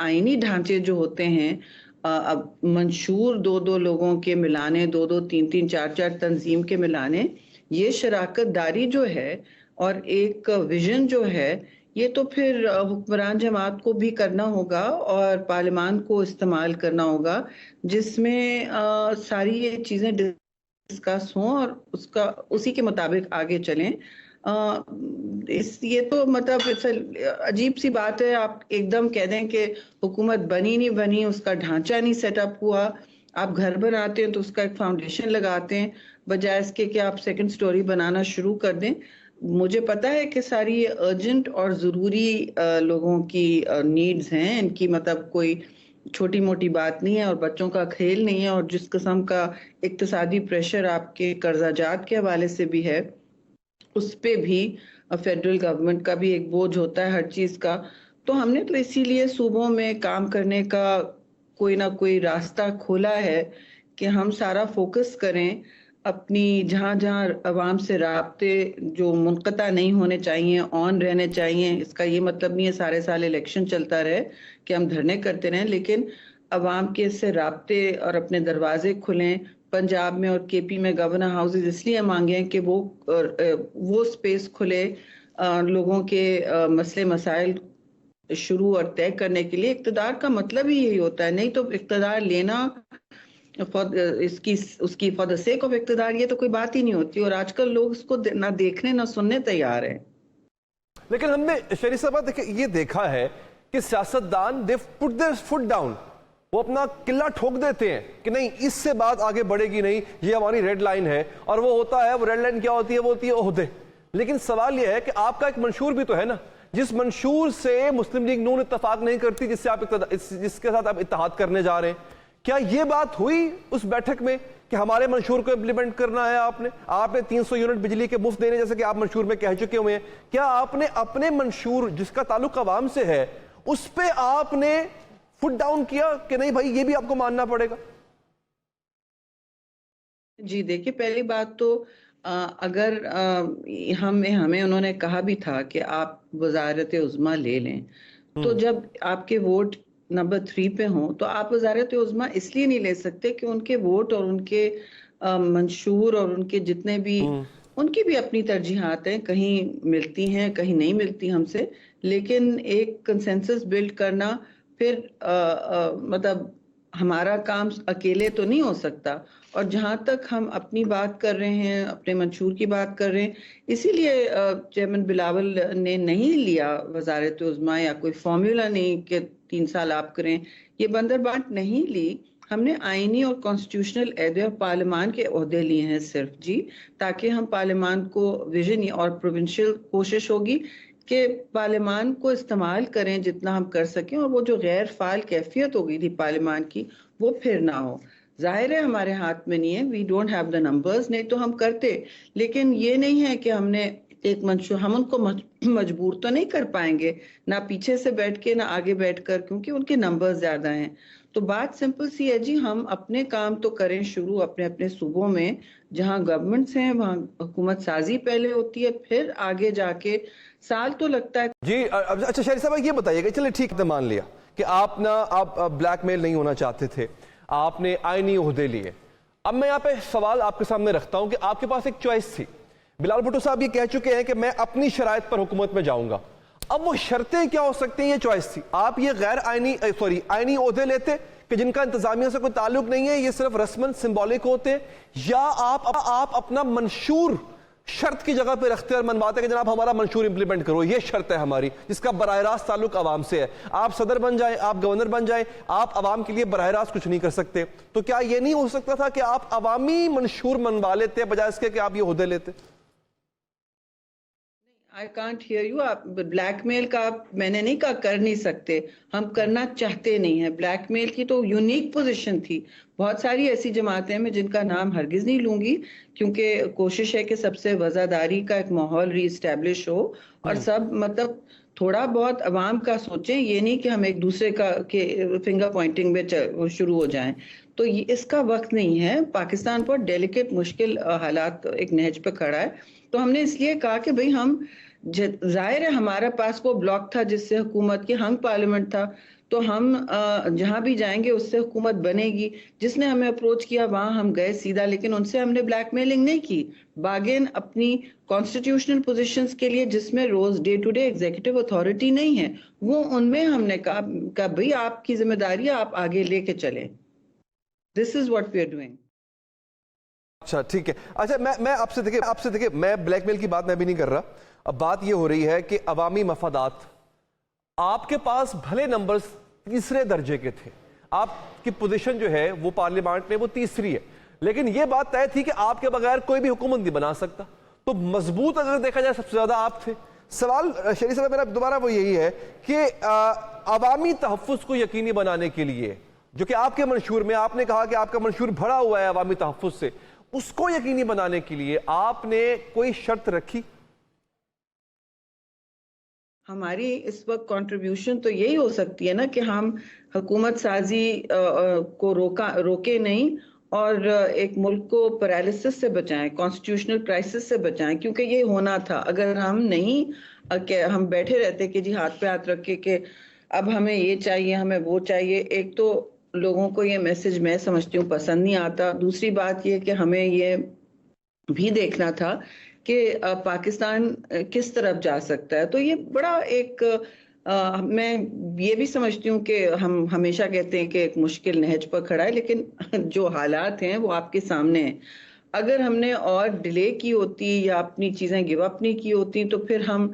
आईनी ढांचे जो होते हैं, अब मंशूर 2-2 लोगों के मिलाने, 2-2, 3-3, 4-4 तंजीम के मिलाने, ये शराकत दारी जो है और एक विजन जो है, ये तो फिर हुक्मरान जमात को भी करना होगा और पार्लियामान को इस्तेमाल करना होगा, जिसमें सारी ये चीज़ें डिस्कस हों और उसी के मुताबिक आगे चलें। ये तो मतलब अजीब सी बात है, आप एकदम कह दें कि हुकूमत बनी नहीं बनी, उसका ढांचा नहीं सेटअप हुआ। आप घर बनाते हैं तो उसका एक फाउंडेशन लगाते हैं, बजाय इसके कि आप सेकंड स्टोरी बनाना शुरू कर दें। मुझे पता है कि सारी ये अर्जेंट और ज़रूरी लोगों की नीड्स हैं, इनकी मतलब कोई छोटी मोटी बात नहीं है और बच्चों का खेल नहीं है, और जिस किस्म का इक्तिसादी प्रेशर आपके कर्जाजात के हवाले से भी है, उस पे भी फेडरल गवर्नमेंट का भी एक बोझ होता है हर चीज़ का। तो हमने तो इसीलिए सूबों में काम करने का कोई ना कोई रास्ता खोला है कि हम सारा फोकस करें अपनी जहाँ जहाँ अवाम से राब्ते जो मुनक़ता नहीं होने चाहिए, ऑन रहने चाहिए। इसका ये मतलब नहीं है सारे साल इलेक्शन चलता रहे कि हम धरने करते रहें, लेकिन عوام کے سے رابطے اور اپنے دروازے کھلیں. پنجاب میں اور کے پی میں گورنر ہاؤسز اس لیے مانگے ہیں کہ وہ سپیس کھلے لوگوں کے مسئلے مسائل شروع اور طے کرنے کے لیے. اقتدار کا مطلب ہی یہی ہوتا ہے, نہیں تو اقتدار لینا اس کی فار دا سیک آف اقتدار یہ تو کوئی بات ہی نہیں ہوتی, اور آج کل لوگ اس کو نہ دیکھنے نہ سننے تیار ہیں. لیکن ہم نے شریف صاحب یہ دیکھا ہے کہ سیاستدان دے پٹ دیئر فٹ ڈاؤن, وہ اپنا قلعہ ٹھوک دیتے ہیں کہ نہیں اس سے بات آگے بڑھے گی نہیں, یہ ہماری ریڈ لائن ہے. اور وہ ہوتا ہے, وہ ریڈ لائن کیا ہوتی ہے, وہ ہوتی ہے عہدے. لیکن سوال یہ ہے کہ آپ کا ایک منشور بھی تو ہے نا, جس منشور سے مسلم لیگ نون اتفاق نہیں کرتی, جس کے ساتھ آپ اتحاد کرنے جا رہے ہیں. کیا یہ بات ہوئی اس بیٹھک میں کہ ہمارے منشور کو امپلیمنٹ کرنا ہے؟ آپ نے 300 یونٹ بجلی کے مفت دینے جیسے کہ آپ منشور میں کہہ چکے ہوئے ہیں. کیا آپ نے اپنے منشور جس کا تعلق عوام سے ہے اس پہ آپ نے فٹ ڈاؤن کیا کہ نہیں بھائی یہ بھی آپ کو ماننا پڑے گا؟ جی دیکھیے, پہلی بات تو اگر ہمیں انہوں نے کہا بھی تھا کہ آپ وزارت عظمیٰ لے لیں, تو جب آپ کے ووٹ نمبر 3 پہ ہوں تو آپ وزارت عظمیٰ اس لیے نہیں لے سکتے کہ ان کے ووٹ اور ان کے منشور اور ان کے جتنے بھی ان کی بھی اپنی ترجیحات ہیں, کہیں ملتی ہیں کہیں نہیں ملتی ہم سے. لیکن ایک کنسنسس بلڈ کرنا پھر مطلب ہمارا کام اکیلے تو نہیں ہو سکتا. اور جہاں تک ہم اپنی بات کر رہے ہیں, اپنے منشور کی بات کر رہے ہیں, اسی لیے چیئرمین بلاول نے نہیں لیا وزارت عظمیٰ یا کوئی فارمولا نہیں کہ 3 سال آپ کریں, یہ بندر بانٹ نہیں لی. ہم نے آئینی اور کانسٹیٹیوشنل عہدے اور پارلیمان کے عہدے لیے ہیں صرف, جی, تاکہ ہم پارلیمان کو ویژن اور پروونشل کوشش ہوگی کہ پارلیمان کو استعمال کریں جتنا ہم کر سکیں, اور وہ جو غیر فعال کیفیت ہو گئی تھی پارلیمان کی وہ پھر نہ ہو. ظاہر ہے ہمارے ہاتھ میں نہیں ہے, we don't have the numbers, نہیں تو ہم کرتے. لیکن یہ نہیں ہے کہ ہم نے ایک منشور, ہم ان کو مجبور تو نہیں کر پائیں گے, نہ پیچھے سے بیٹھ کے نہ آگے بیٹھ کر, کیونکہ ان کے نمبرز زیادہ ہیں. تو بات سمپل سی ہے جی, ہم اپنے کام تو کریں شروع اپنے اپنے صوبوں میں جہاں گورنمنٹس ہیں, وہاں حکومت سازی پہلے ہوتی ہے, پھر آگے جا کے سال تو لگتا ہے. جی اچھا شریف صاحب یہ بتائیے گا, چلے ٹھیک ہے مان لیا کہ آپ بلیک میل نہیں ہونا چاہتے تھے, آپ نے آئینی عہدے لیے. اب میں یہاں پہ سوال آپ کے سامنے رکھتا ہوں کہ آپ کے پاس ایک چوائس تھی. بلال بھٹو صاحب یہ کہہ چکے ہیں کہ میں اپنی شرائط پر حکومت میں جاؤں گا. اب وہ شرطیں کیا ہو سکتی ہیں, یہ چوائس تھی. آپ یہ غیر آئینی عہدے لیتے کہ جن کا انتظامیہ سے کوئی تعلق نہیں ہے, یہ صرف رسمن سمبولک ہوتے ہیں, یا آپ اپنا منشور شرط کی جگہ پہ رکھتے اور منواتے کہ جناب ہمارا منشور امپلیمنٹ کرو, یہ شرط ہے ہماری جس کا براہ راست تعلق عوام سے ہے. آپ صدر بن جائیں, آپ گورنر بن جائیں, آپ عوام کے لیے براہ راست کچھ نہیں کر سکتے. تو کیا یہ نہیں ہو سکتا تھا کہ آپ عوامی منشور منوا لیتے بجائے اس کے کہ آپ یہ عہدے لیتے؟ I can't hear you. آپ بلیک میل کا میں نے نہیں کہا کر نہیں سکتے, ہم کرنا چاہتے نہیں ہیں. بلیک میل کی تو یونیک پوزیشن تھی. بہت ساری ایسی جماعتیں میں جن کا نام ہرگز نہیں لوں گی, کیونکہ کوشش ہے کہ سب سے وزاداری کا ایک ماحول ری اسٹیبلش ہو, اور سب مطلب تھوڑا بہت عوام کا سوچیں, یہ نہیں کہ ہم ایک دوسرے کا فنگر پوائنٹنگ میں شروع ہو جائیں. تو اس کا وقت نہیں ہے. پاکستان پر ڈیلیکیٹ مشکل حالات ایک نہج پہ کھڑا ہے. تو ہم نے اس لیے کہا کہ بھئی ہم ظاہر ہے ہمارا پاس وہ بلاک تھا جس سے حکومت کی ہنگ پارلیمنٹ تھا, تو ہم جہاں بھی جائیں گے اس سے حکومت بنے گی. جس نے ہمیں اپروچ کیا وہاں ہم گئے سیدھا, لیکن ان سے ہم نے بلیک میلنگ نہیں کی. باگین اپنی کانسٹیٹیوشنل پوزیشنز کے لیے جس میں روز day to day executive authority نہیں ہے, وہ ان میں ہم نے کہا بھئی آپ کی ذمہ داری ہے, آپ آگے لے کے چلیں. This is what we are doing. اچھا ٹھیک ہے. اچھا میں آپ سے دیکھیں میں بلیک میل کی بات میں بھی نہیں کر رہا. اب بات یہ ہو رہی ہے کہ عوامی مفادات, آپ کے پاس بھلے نمبرز تیسرے درجے کے تھے, آپ کی پوزیشن جو ہے وہ پارلیمنٹ میں وہ تیسری ہے, لیکن یہ بات طے تھی کہ آپ کے بغیر کوئی بھی حکومت نہیں بنا سکتا. تو مضبوط اگر دیکھا جائے سب سے زیادہ آپ تھے. سوال شریف صاحب میرا دوبارہ وہ یہی ہے کہ عوامی تحفظ کو یقینی بنانے کے لیے, جو کہ آپ کے منشور میں آپ نے کہا کہ آپ کا منشور بھرا ہوا ہے عوامی تحفظ سے, اس کو یقینی بنانے کے لیے آپ نے کوئی شرط رکھی؟ ہماری اس وقت کنٹریبیوشن تو یہی ہو سکتی ہے نا کہ ہم حکومت سازی کو روکے نہیں, اور ایک ملک کو پیرالسس سے بچائیں, کانسٹیٹیوشنل کرائسس سے بچائیں, کیونکہ یہ ہونا تھا. اگر ہم نہیں کہ ہم بیٹھے رہتے کہ جی ہاتھ پہ ہاتھ رکھ کے کہ اب ہمیں یہ چاہیے ہمیں وہ چاہیے, ایک تو लोगों को ये मैसेज मैं समझती हूँ पसंद नहीं आता। दूसरी बात ये कि हमें ये भी देखना था कि पाकिस्तान किस तरफ जा सकता है। तो ये बड़ा एक मैं ये भी समझती हूँ कि हम हमेशा कहते हैं कि एक मुश्किल नहज पर खड़ा है, लेकिन जो हालात हैं वो आपके सामने हैं। अगर हमने और डिले की होती या अपनी चीज़ें गिव अप नहीं की होती तो फिर हम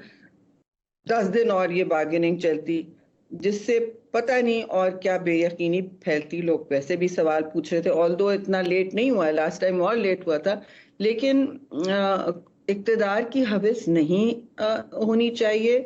10 दिन और ये बार्गेनिंग चलती, जिससे पता नहीं और क्या बेयकीनी फैलती। लोग वैसे भी सवाल पूछ रहे थे, ऑल्दो इतना लेट नहीं हुआ है, लास्ट टाइम और लेट हुआ था, लेकिन इक्तदार की हवस नहीं होनी चाहिए।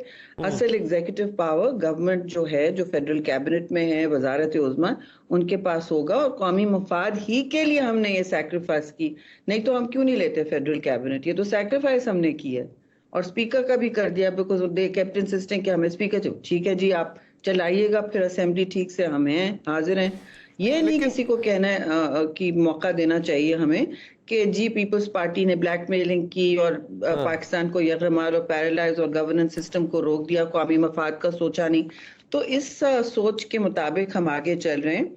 असल एग्जीक्यूटिव पावर गवर्नमेंट जो है, जो फेडरल कैबिनेट में है, वजारत उज़्मा, उनके पास होगा और कौमी मफाद ही के लिए हमने ये सैक्रिफाइस की। नहीं तो हम क्यों नहीं लेते फेडरल कैबिनेट? ये तो सैक्रिफाइस हमने की है। और स्पीकर का भी कर दिया, बिकॉज दे केप्ट इंसिस्टिंग कि हमें स्पीकर, ठीक है जी आप चलाइएगा, फिर असेंबली ठीक से हम हैं, हाजिर हैं। ये नहीं किसी को कहना है कि मौका देना चाहिए हमें कि जी पीपल्स पार्टी ने ब्लैकमेलिंग की और पाकिस्तान को यकमाल और पैरालाइज और गवर्नेंस सिस्टम को रोक दिया, कौमी मफाद का सोचा नहीं। तो इस सोच के मुताबिक हम आगे चल रहे हैं,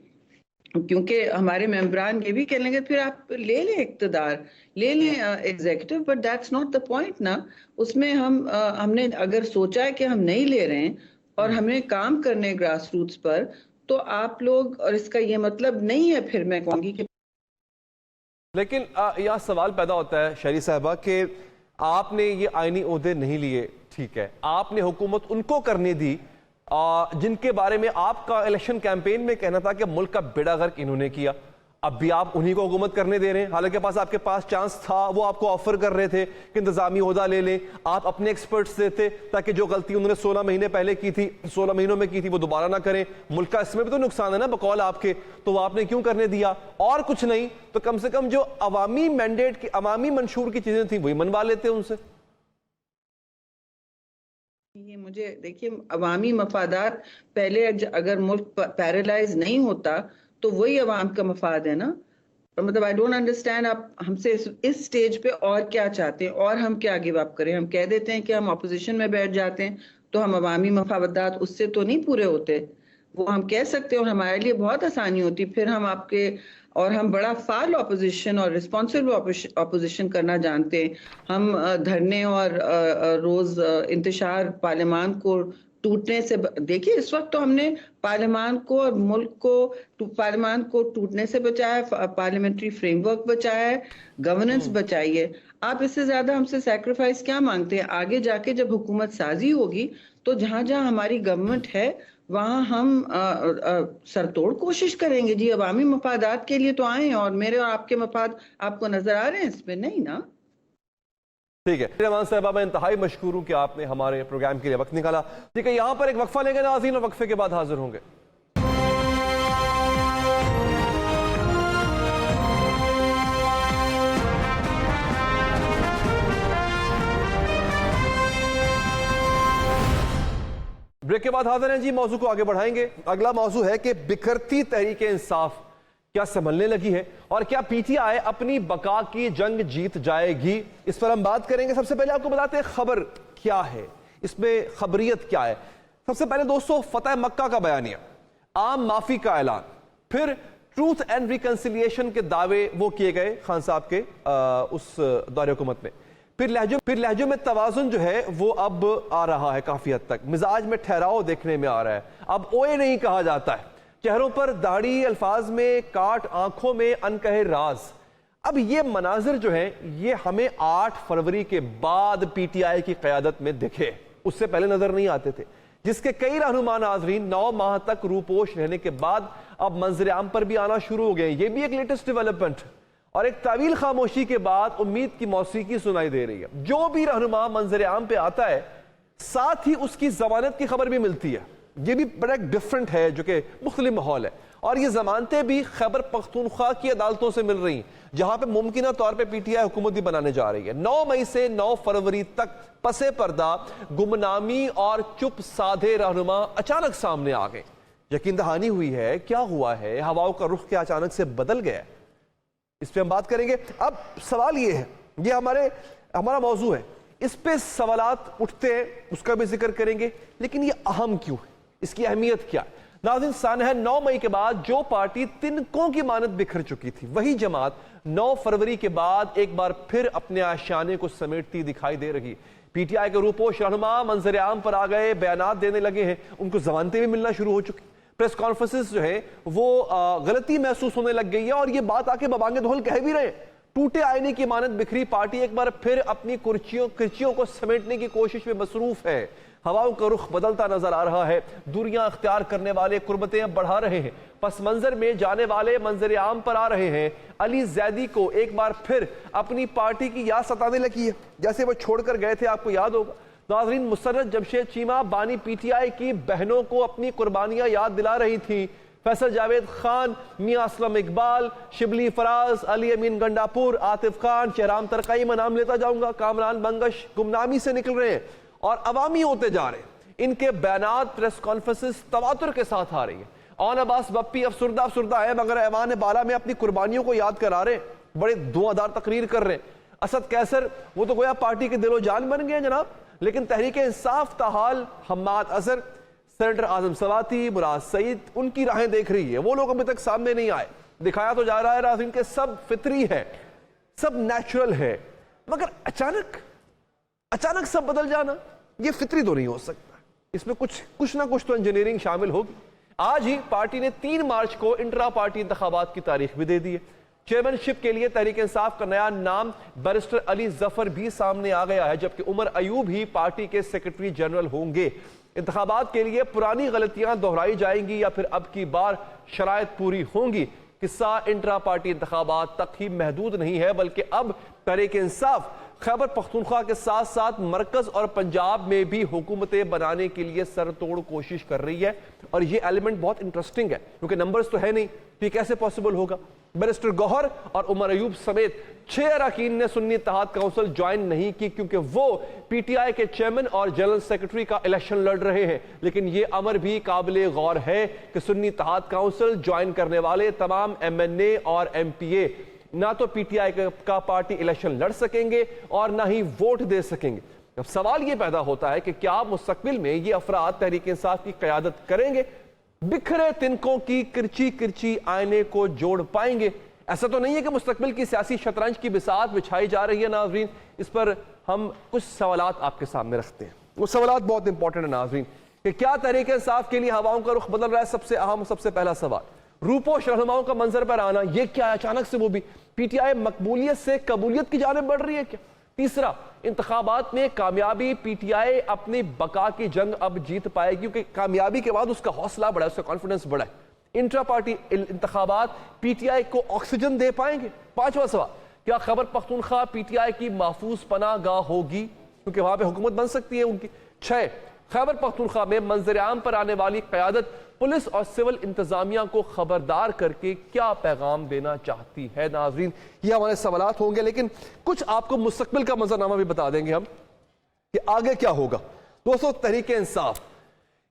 क्योंकि हमारे मेंबरान ये भी कह लेंगे फिर आप ले लें इक़्तिदार, ले लें executive, but that's not the point ना। उसमें हमने अगर सोचा है कि हम नहीं ले रहे हैं और हमें काम करने ग्रास रूट्स पर, तो आप लोग, और इसका ये मतलब नहीं है फिर मैं कहूँगी कि, लेकिन यहाँ सवाल पैदा होता है शहरी साहबा कि आपने ये आईनी ओहदे नहीं लिए, ठीक है, आपने हुकूमत उनको करने दी जिनके बारे में आपका इलेक्शन कैंपेन में कहना था कि मुल्क का बेड़ा गर्क इन्होंने किया। अब भी आप उन्हीं को हुकूमत करने दे रहे हैं, हालांकि आपके पास चांस था, वो आपको ऑफर कर रहे थे कि इंतजामी ओहदा ले लें, आप अपने एक्सपर्ट्स देते ताकि जो गलती उन्होंने 16 महीने पहले की थी, 16 महीनों में की थी, वो दोबारा ना करें। मुल्क का इसमें भी तो नुकसान है ना बकौल आपके, तो वो आपने क्यों करने दिया? और कुछ नहीं तो कम से कम जो अवामी मैंडेट की, अवामी मंशूर की चीजें थी वही मनवा लेते उनसे। ये मुझे देखिए, अवामी मफादात पहले अगर मुल्क पैरालाइज नहीं होता तो वही अवाम का मफाद है ना। मतलब आई डोंट अंडरस्टैंड आप हमसे इस स्टेज पे और क्या चाहते हैं, और हम क्या गिव अप करें? हम कह देते हैं कि हम अपोजिशन में बैठ जाते हैं तो हम अवामी मफादात उससे तो नहीं पूरे होते, वो हम कह सकते हैं और हमारे लिए बहुत आसानी होती। फिर हम आपके, और हम बड़ा फाल अपोजिशन और रिस्पॉन्सिबल अपोजिशन करना जानते हैं। हम धरने और रोज इंतशार पार्लियामान को टूटने से, देखिए इस वक्त तो हमने पार्लियामान को और मुल्क को, पार्लियामान को टूटने से बचाया है, पार्लियामेंट्री फ्रेमवर्क बचाया है, गवर्नेंस बचाई है। आप इससे ज्यादा हमसे सैक्रिफाइस क्या मांगते हैं? आगे जाके जब हुकूमत साजी होगी तो जहां जहां हमारी गवर्नमेंट है वहां हम सरतोड़ कोशिश करेंगे। जी अवामी मफादात के लिए तो आए, और मेरे और आपके मफाद आपको नजर आ रहे हैं इसमें? नहीं ना। ठीक है रहमान साहबा, मैं इंतहाई मशकूर हूं कि आपने हमारे प्रोग्राम के लिए वक्त निकाला। ठीक है, यहां पर एक वक्फा लेंगे नाज़रीन, और वक्फे के बाद हाजिर होंगे। ब्रेक के बाद हाजिर हैं जी, मौजू को आगे बढ़ाएंगे। अगला मौजू है कि बिखरती तहरीक इंसाफ क्या संभलने लगी है और क्या पीटीआई अपनी बका की जंग जीत जाएगी, इस पर हम बात करेंगे। सबसे पहले आपको बताते हैं खबर क्या है, इसमें खबरियत क्या है। सबसे पहले दोस्तों, फतह मक्का का बयानिया, आम माफी का ऐलान, फिर ट्रूथ एंड रिकंसिलिएशन के दावे वो किए गए खान साहब के उस दौरे हुकूमत में। फिर लहजों में तवाजुन जो है वो अब आ रहा है, काफी हद तक मिजाज में ठहराव देखने में आ रहा है। अब ओए नहीं कहा जाता है, चेहरों पर दाढ़ी, अल्फाज में काट, आंखों में अनकहे राज। अब ये मनाजिर जो है ये हमें 8 फरवरी के बाद पीटीआई की क़यादत में दिखे, उससे पहले नजर नहीं आते थे, जिसके कई रहनुमा नाज़रीन 9 माह तक रूपोश रहने के बाद अब मंजर आम पर भी आना शुरू हो गए। ये भी एक लेटेस्ट डेवलपमेंट, और एक तावील खामोशी के बाद उम्मीद की मौसीकी सुनाई दे रही है। जो भी रहनुमा मंजर आम पे आता है साथ ही उसकी जमानत की खबर भी मिलती है। ये भी बड़ा डिफरेंट है, जो कि मुख्तलिफ माहौल है। और ये जमानतें भी खैबर पख्तूनख्वा की अदालतों से मिल रही हैं, जहां पे मुमकिन तौर पे पीटीआई हुकूमत भी बनाने जा रही है। 9 मई से 9 फरवरी तक पसे पर्दा गुमनामी और चुप साधे रहनुमा अचानक सामने आ गए। यकीन दहानी हुई है, क्या हुआ है, हवाओं का रुख क्या अचानक से बदल गया, इस पर हम बात करेंगे। अब सवाल ये है, ये हमारा मौजू है, इस पे सवालात उठते हैं, उसका भी जिक्र करेंगे, लेकिन ये अहम क्यों है, इसकी अहमियत क्या है? नाज़रीन, सानह 9 मई के बाद जो पार्टी तिनकों की मानद बिखर चुकी थी, वही जमात 9 फरवरी के बाद एक बार फिर अपने आशियाने को समेटती दिखाई दे रही। पीटीआई के रूपोश रहनुमा मंजर आम पर आ गए, बयानात देने लगे हैं, उनको जमानतें भी मिलना शुरू हो चुकी। प्रेस कॉन्फ्रेंसेस जो है वो गलती महसूस होने लग गई है और ये बात आके बबांगे धोल कह भी रहे। टूटे आईने की मानद बिखरी पार्टी एक बार फिर अपनी कुर्सियों को समेटने की कोशिश में मसरूफ है। हवाओं का रुख बदलता नजर आ रहा है, दूरियां अख्तियार करने वाले कुर्बतें बढ़ा रहे हैं, पस मंजर में जाने वाले मंजर आम पर आ रहे हैं। अली जैदी को एक बार फिर अपनी पार्टी की याद सताने लगी है, जैसे वो छोड़कर गए थे, आपको याद होगा। नाज़रीन, मुसर्रत जमशेद चीमा बानी पीटीआई की बहनों को अपनी कुर्बानियां याद दिला रही थी। फैसल जावेद खान, मियां असलम इकबाल, शिबली फराज, अली अमीन गंडापुर, आतिफ खान, चेहराम तरकाई, मैं नाम लेता जाऊंगा, कामरान बंगश गुमनामी से निकल रहे हैं और अवामी होते जा रहे हैं। इनके बयानात, प्रेस कॉन्फ्रेंसेस तवातुर के साथ आ रही है। ऑन अब्बास बप्पी अफसुरदा है मगर ऐवान बाला में अपनी कुर्बानियों को याद करा रहे हैं, बड़े दुआदार तकरीर कर रहे हैं। असद कैसर वो तो गोया पार्टी के दिलो जान बन गए जनाब, लेकिन तहरीक इंसाफ ताहाल हम्माद अजहर, सेनेटर आजम सवाती, मुराद सईद उनकी राहें देख रही है। वो लोग अभी तक सामने नहीं आए। दिखाया तो जा रहा है नाज़रीन के सब फितरी है, सब नेचुरल है, मगर अचानक सब बदल जाना ये फितरी तो नहीं हो सकता। इसमें कुछ ना कुछ तो इंजीनियरिंग शामिल होगी। आज ही पार्टी ने 3 मार्च को इंट्रा पार्टी इंतखाबात की तारीख भी दे दी है। चेयरमैनशिप के लिए तहरीक इंसाफ का नया नाम बैरिस्टर अली जफर भी सामने आ गया है, जबकि उमर अयूब ही पार्टी के सेक्रेटरी जनरल होंगे। इंतखाबात के लिए पुरानी गलतियां दोहराई जाएंगी या फिर अब की बार शराइत पूरी होंगी? किस्सा इंट्रा पार्टी इंतखाबात तक ही महदूद नहीं है, बल्कि अब तहरीक इंसाफ खैबर पख्तूनख्वा के साथ साथ मरकज और पंजाब में भी हुकूमतें बनाने के लिए सरतोड़ कोशिश कर रही है। और ये एलिमेंट बहुत इंटरेस्टिंग है क्योंकि नंबर्स तो है नहीं, ये कैसे पॉसिबल होगा? बैरिस्टर गौहर और उमर अयूब समेत 6 अरकान ने सुन्नी इत्तेहाद काउंसिल ज्वाइन नहीं की क्योंकि वो पीटीआई के चेयरमैन और जनरल सेक्रेटरी का इलेक्शन लड़ रहे हैं। लेकिन ये अमर भी काबिल गौर है कि सुन्नी इत्तेहाद काउंसिल ज्वाइन करने वाले तमाम एमएनए और एमपीए ना तो पीटीआई का पार्टी इलेक्शन लड़ सकेंगे और ना ही वोट दे सकेंगे। अब सवाल ये पैदा होता है कि क्या मुस्तकबिल में ये अफराद तहरीक इंसाफ की क़यादत करेंगे, बिखरे तिनकों की किरची आईने को जोड़ पाएंगे? ऐसा तो नहीं है कि मुस्तकबिल की सियासी शतरंज की बिसात बिछाई जा रही है। नाज़रीन, इस पर हम कुछ सवालात आपके सामने रखते हैं। वो सवालात बहुत इंपॉर्टेंट है नाज़रीन कि क्या तहरीक इंसाफ के लिए हवाओं का रुख बदल रहा है? सबसे अहम, सबसे पहला सवाल, रूपोश रहनुमाओं का मंजर पर आना, ये क्या अचानक से वो भी पीटीआई मकबूलियत से कबूलियत की जानिब बढ़ रही है क्या? तीसरा, इंतखाबात में कामयाबी पीटीआई अपनी बका की जंग अब जीत पाएगी क्योंकि कामयाबी के बाद उसका हौसला बढ़ा, उसका कॉन्फिडेंस बढ़ा है। इंट्रा पार्टी इंतखाबात पीटीआई को ऑक्सीजन दे पाएंगे? पांचवा सवाल, क्या खैबर पख्तूनख्वा पीटीआई की महफूज पनाह गाह होगी क्योंकि वहां पर हुकूमत बन सकती है उनकी? 6, खैबर पख्तूनख्वा में मंजर आम पर आने वाली क़यादत पुलिस और सिविल इंतजामिया को खबरदार करके क्या पैगाम देना चाहती है? नाज़रीन, ये हमारे सवालात होंगे, लेकिन कुछ आपको मुस्तकबिल का मंजरनामा भी बता देंगे हम कि आगे क्या होगा। दोस्तों, तहरीक इंसाफ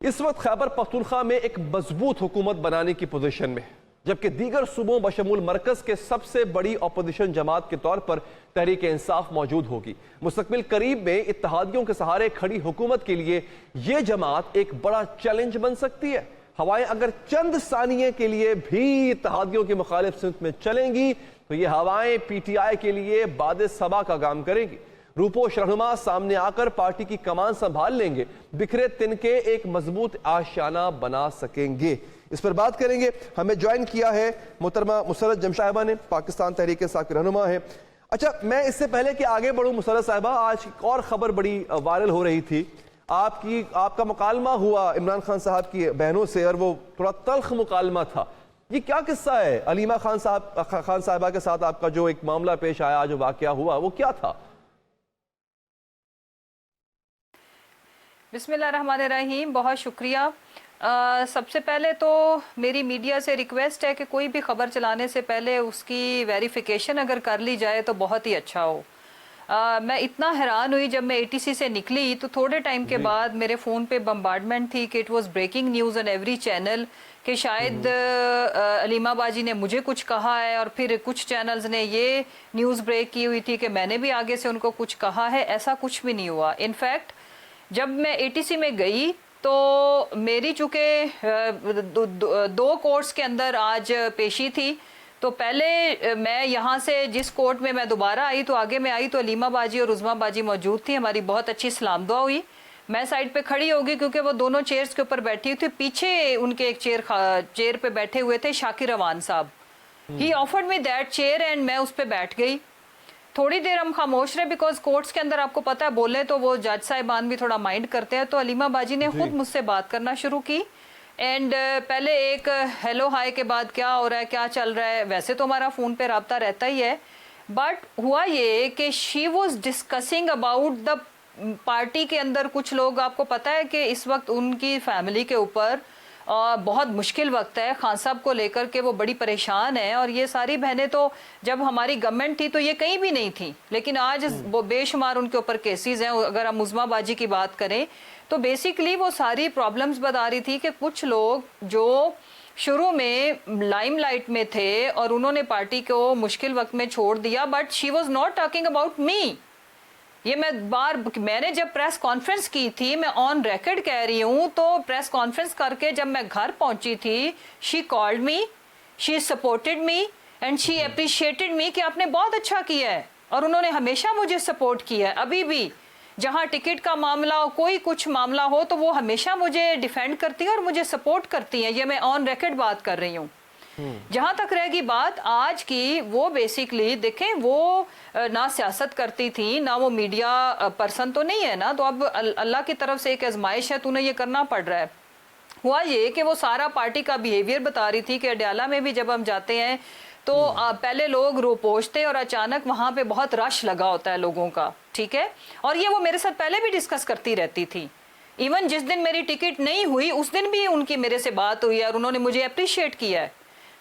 इस वक्त खैबर पख्तूनख्वा में एक मजबूत हुकूमत बनाने की पोजीशन में, जबकि दीगर सूबों बशमूल मरकज के सबसे बड़ी अपोजिशन जमात के तौर पर तहरीक इंसाफ मौजूद होगी। मुस्तकबिल करीब में इत्तेहादियों के सहारे खड़ी हुकूमत के लिए यह जमात एक बड़ा चैलेंज बन सकती है। हवाएं अगर चंद सानिये के लिए भी इत्तेहादियों के मुखालिफ सिमत में चलेंगी तो ये हवाएं पीटीआई के लिए बादे सबा का काम करेंगी। रूपोश रहनुमा सामने आकर पार्टी की कमान संभाल लेंगे, बिखरे तिनके एक मजबूत आशियाना बना सकेंगे। इस पर बात करेंगे। हमें ज्वाइन किया है मोहतरमा मुसर्रत जमशेद साहिबा ने, पाकिस्तान तहरीक इंसाफ की रहनुमा है। अच्छा, मैं इससे पहले कि आगे बढ़ूं मुसर्रत साहिबा, आज एक और खबर बड़ी वायरल हो रही थी। आपका मुकालमा हुआ इमरान खान साहब की बहनों से और वो थोड़ा तल्ख मुकालमा था। ये क्या किस्सा है? अलीमा खान साहिबा के साथ आपका जो एक मामला पेश आया, जो वाकया हुआ, वो क्या था? बिस्मिल्लाहिर्रहमानिर्रहीम, बहुत शुक्रिया। सबसे पहले तो मेरी मीडिया से रिक्वेस्ट है कि कोई भी खबर चलाने से पहले उसकी वेरिफिकेशन अगर कर ली जाए तो बहुत ही अच्छा हो। मैं इतना हैरान हुई जब मैं एटीसी से निकली तो थोड़े टाइम के बाद मेरे फ़ोन पे बम्बार्डमेंट थी कि it was breaking news on every channel कि शायद अलीमा बाजी ने मुझे कुछ कहा है, और फिर कुछ चैनल्स ने ये न्यूज़ ब्रेक की हुई थी कि मैंने भी आगे से उनको कुछ कहा है। ऐसा कुछ भी नहीं हुआ। इनफैक्ट जब मैं एटीसी में गई तो तो मेरी चूँकि 2 कोर्ट्स के अंदर आज पेशी थी, तो पहले मैं यहाँ से जिस कोर्ट में मैं दोबारा आई तो आगे मैं आई तो अलीमा बाजी और उज़मा बाजी मौजूद थी। हमारी बहुत अच्छी सलाम दुआ हुई। मैं साइड पे खड़ी होगी क्योंकि वो दोनों चेयर्स के ऊपर बैठी हुई थी। पीछे उनके एक चेयर पे बैठे हुए थे शाकिर रवान साहब। ही offered me that chair and मैं उस पर बैठ गई। थोड़ी देर हम खामोश रहे बिकॉज कोर्ट्स के अंदर आपको पता है बोले तो वो जज साहिबान भी थोड़ा माइंड करते हैं। तो अलीमा बाजी ने खुद मुझसे बात करना शुरू की एंड पहले एक हेलो हाय के बाद क्या हो रहा है, क्या चल रहा है, वैसे तो हमारा फ़ोन पे रब्ता रहता ही है, बट हुआ ये कि she was discussing about the party के अंदर कुछ लोग, आपको पता है कि इस वक्त उनकी फैमिली के ऊपर बहुत मुश्किल वक्त है खान साहब को लेकर के, वो बड़ी परेशान है। और ये सारी बहनें तो जब हमारी गवर्नमेंट थी तो ये कहीं भी नहीं थी, लेकिन आज वो बेशुमार उनके ऊपर केसेस हैं। अगर हम उज़मा बाजी की बात करें तो बेसिकली वो सारी प्रॉब्लम्स बता रही थी कि कुछ लोग जो शुरू में लाइमलाइट में थे और उन्होंने पार्टी को मुश्किल वक्त में छोड़ दिया, but she was not talking about me. ये मैंने जब प्रेस कॉन्फ्रेंस की थी, मैं ऑन रिकॉर्ड कह रही हूँ, तो प्रेस कॉन्फ्रेंस करके जब मैं घर पहुंची थी, she called me, she supported me and she appreciated मी कि आपने बहुत अच्छा किया है। और उन्होंने हमेशा मुझे सपोर्ट किया है। अभी भी जहाँ टिकट का मामला हो, कोई कुछ मामला हो, तो वो हमेशा मुझे डिफेंड करती है और मुझे सपोर्ट करती हैं। ये मैं ऑन रिकॉर्ड बात कर रही हूँ। जहां तक रहेगी बात आज की, वो बेसिकली देखें, वो ना सियासत करती थी ना वो मीडिया पर्सन तो नहीं है ना, तो अब अल्लाह की तरफ से एक आजमाइश है, तूने ये करना पड़ रहा है। हुआ ये कि वो सारा पार्टी का बिहेवियर बता रही थी कि अडयाला में भी जब हम जाते हैं तो पहले लोग रोपोश थे और अचानक वहां पे बहुत रश लगा होता है लोगों का, ठीक है। और ये वो मेरे साथ पहले भी डिस्कस करती रहती थी। इवन जिस दिन मेरी टिकट नहीं हुई उस दिन भी उनकी मेरे से बात हुई है और उन्होंने मुझे अप्रिशिएट किया है।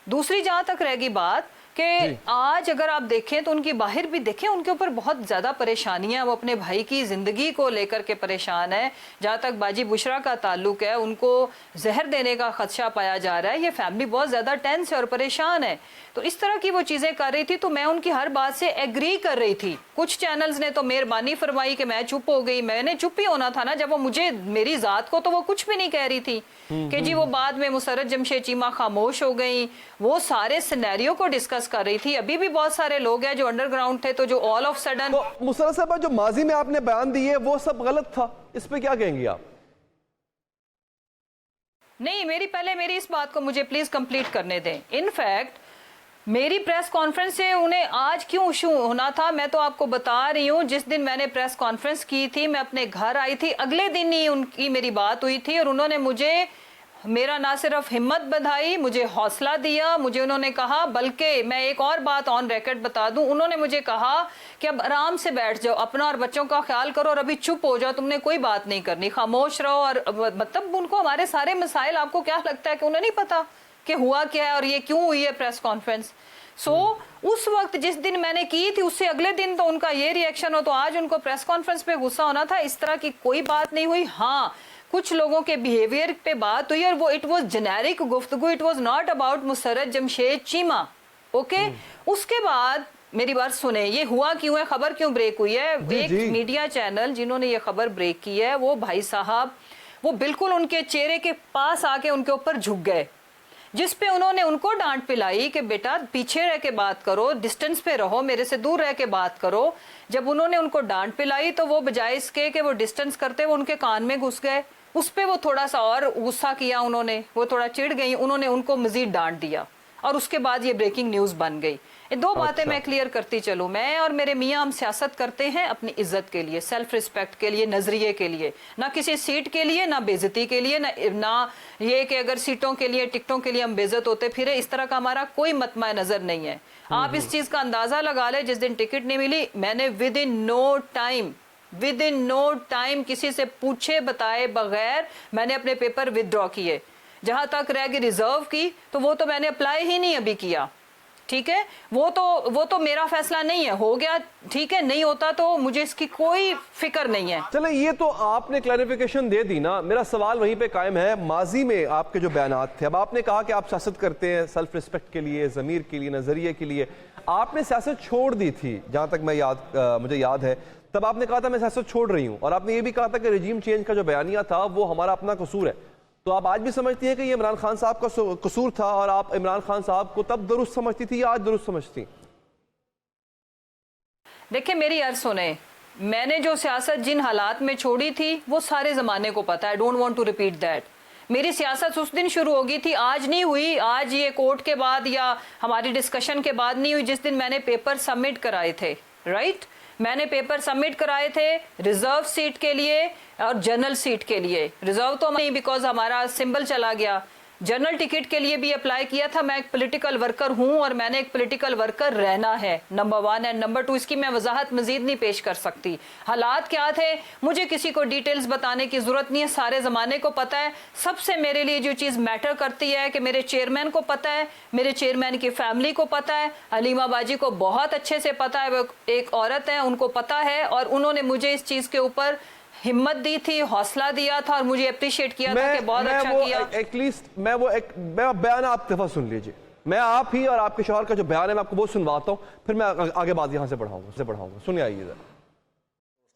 दूसरी जहां तक रहेगी बात कि आज अगर आप देखें तो उनकी बाहर भी देखें, उनके ऊपर बहुत ज्यादा परेशानियां, वो अपने भाई की जिंदगी को लेकर के परेशान है। जहां तक बाजी बुशरा का ताल्लुक है, उनको जहर देने का खदशा पाया जा रहा है। ये फैमिली बहुत ज्यादा टेंस है और परेशान है। तो इस तरह की वो चीजें कर रही थी, तो मैं उनकी हर बात से एग्री कर रही थी। कुछ चैनल्स ने तो मेहरबानी फरमाई कि मैं चुप हो गई। मैंने चुप ही होना था ना, जब वो मुझे मेरी जात को तो वो कुछ भी नहीं कह रही थी कि जी वो बाद में मुसर्रत जमशेद चीमा खामोश हो गई। वो सारे सिनेरियो को डिस्कस कर रही थी। अभी भी बहुत सारे लोग हैं जो अंडरग्राउंड थे, तो जो ऑल ऑफ सडन मुसर्रत साहब जो माजी में आपने बयान दिए वो सब गलत था, इस पे क्या कहेंगी आप? नहीं, मेरी इस बात को मुझे प्लीज कंप्लीट करने दें। इनफैक्ट मेरी प्रेस कॉन्फ्रेंस से उन्हें आज क्यों इशू होना था, मैं तो आपको बता रही हूँ। जिस दिन मैंने प्रेस कॉन्फ्रेंस की थी, मैं अपने घर आई थी, अगले दिन ही उनकी मेरी बात हुई थी और उन्होंने मुझे मेरा ना सिर्फ हिम्मत बधाई, मुझे हौसला दिया। मुझे उन्होंने कहा, बल्कि मैं एक और बात ऑन रिकॉर्ड बता दूं, उन्होंने मुझे कहा कि अब आराम से बैठ जाओ, अपना और बच्चों का ख्याल करो और अभी चुप हो जाओ, तुमने कोई बात नहीं करनी, खामोश रहो। और मतलब उनको हमारे सारे मसाइल, आपको क्या लगता है कि उन्हें नहीं पता कि हुआ क्या है और ये क्यों हुई है प्रेस कॉन्फ्रेंस? उस वक्त जिस दिन मैंने की थी उससे अगले दिन तो उनका ये रिएक्शन हो, तो आज उनको प्रेस कॉन्फ्रेंस पे गुस्सा होना था। इस तरह की कोई बात नहीं हुई। हाँ, कुछ लोगों के बिहेवियर पे बात हुई और वो इट वाज जेनेरिक गुफ्तगू, it was not about Musarrat Jamshed Cheema. Okay, उसके बाद मेरी बात सुने, ये हुआ क्यों है, खबर क्यों ब्रेक हुई है। एक मीडिया चैनल जिन्होंने ये खबर ब्रेक की है, वो भाई साहब वो बिल्कुल उनके चेहरे के पास आके उनके ऊपर झुक गए, जिस पे उन्होंने उनको डांट पिलाई कि बेटा पीछे रह के बात करो, डिस्टेंस पे रहो, मेरे से दूर रह के बात करो। जब उन्होंने उनको डांट पिलाई तो वो बजाय इसके कि वो डिस्टेंस करते, वो उनके कान में घुस गए। उस पे वो थोड़ा सा और गुस्सा किया उन्होंने, वो थोड़ा चिढ़ गई, उन्होंने उनको मजीद डांट दिया और उसके बाद ये ब्रेकिंग न्यूज बन गई। ये दो बातें मैं क्लियर करती चलूं, मैं और मेरे मियाँ हम सियासत करते हैं अपनी इज्जत के लिए, सेल्फ रिस्पेक्ट के लिए, नजरिए के लिए, ना किसी सीट के लिए, ना बेइज्जती के लिए, ना ये कि अगर सीटों के लिए, टिकटों के लिए हम बेइज्जत होते फिरे, इस तरह का हमारा कोई मतमा नजर नहीं है। आप इस चीज का अंदाजा लगा ले, जिस दिन टिकट नहीं मिली, मैंने विद इन नो टाइम किसी से पूछे बताए बगैर मैंने अपने पेपर विदड्रॉ किए। जहां तक रह गई रिजर्व की, तो वो तो मैंने अप्लाई ही नहीं अभी किया। ठीक है, वो तो मेरा फैसला नहीं है, हो गया ठीक है, नहीं होता तो मुझे इसकी कोई फिक्र नहीं है। चले, ये तो आपने क्लैरिफिकेशन दे दी ना, मेरा सवाल वहीं पे कायम है। माजी में आपके जो बयानात थे, अब आपने कहा कि आप सियासत करते हैं सेल्फ रिस्पेक्ट के लिए, ज़मीर के लिए, नज़रिए के लिए, आपने सियासत छोड़ दी थी जहाँ तक मुझे याद है, तब आपने कहा था मैं सियासत छोड़ रही हूँ, और आपने ये भी कहा था कि रजीम चेंज का जो बयानिया था वो हमारा अपना कसूर है। तो आप आज भी समझती हैं कि ये इमरान खान साहब का कसूर था, और आप इमरान खान साहब को तब दुरुस्त समझती थी या आज दुरुस्त समझती? देखिए, मेरी अर्ज सुने, मैंने जो सियासत जिन हालात में छोड़ी थी वो सारे ज़माने को पता है, don't want to repeat that. मेरी सियासत उस दिन शुरू होगी थी, आज नहीं हुई, आज ये कोर्ट के बाद या हमारी डिस्कशन के बाद नहीं हुई, जिस दिन मैंने पेपर सबमिट कराए थे, राइट? मैंने पेपर सबमिट कराए थे रिजर्व सीट के लिए और जनरल सीट के लिए। रिजर्व तो नहीं, बिकॉज हमारा सिंबल चला गया। जनरल टिकट के लिए भी अप्लाई किया था। मैं एक पॉलिटिकल वर्कर हूं और मैंने एक पॉलिटिकल वर्कर रहना है, नंबर 1, एंड नंबर 2 इसकी मैं वजाहत मजीद नहीं पेश कर सकती। हालात क्या थे मुझे किसी को डिटेल्स बताने की जरूरत नहीं है, सारे ज़माने को पता है। सबसे मेरे लिए जो चीज़ मैटर करती है कि मेरे चेयरमैन को पता है, मेरे चेयरमैन की फैमिली को पता है, हलीमा बाजी को बहुत अच्छे से पता है, वो एक औरत है, उनको पता है, और उन्होंने मुझे इस चीज़ के ऊपर हिम्मत दी थी, हौसला दिया था और मुझे अप्रिशिएट किया था कि बहुत अच्छा किया। एटलीस्ट मैं बयान आप दफा सुन लीजिए, मैं आप ही और आपके शौहर का जो बयान है मैं आपको वो सुनवाता हूँ, फिर मैं आगे बात यहाँ से बढ़ाऊंगा। सुनिए, आइए जरा।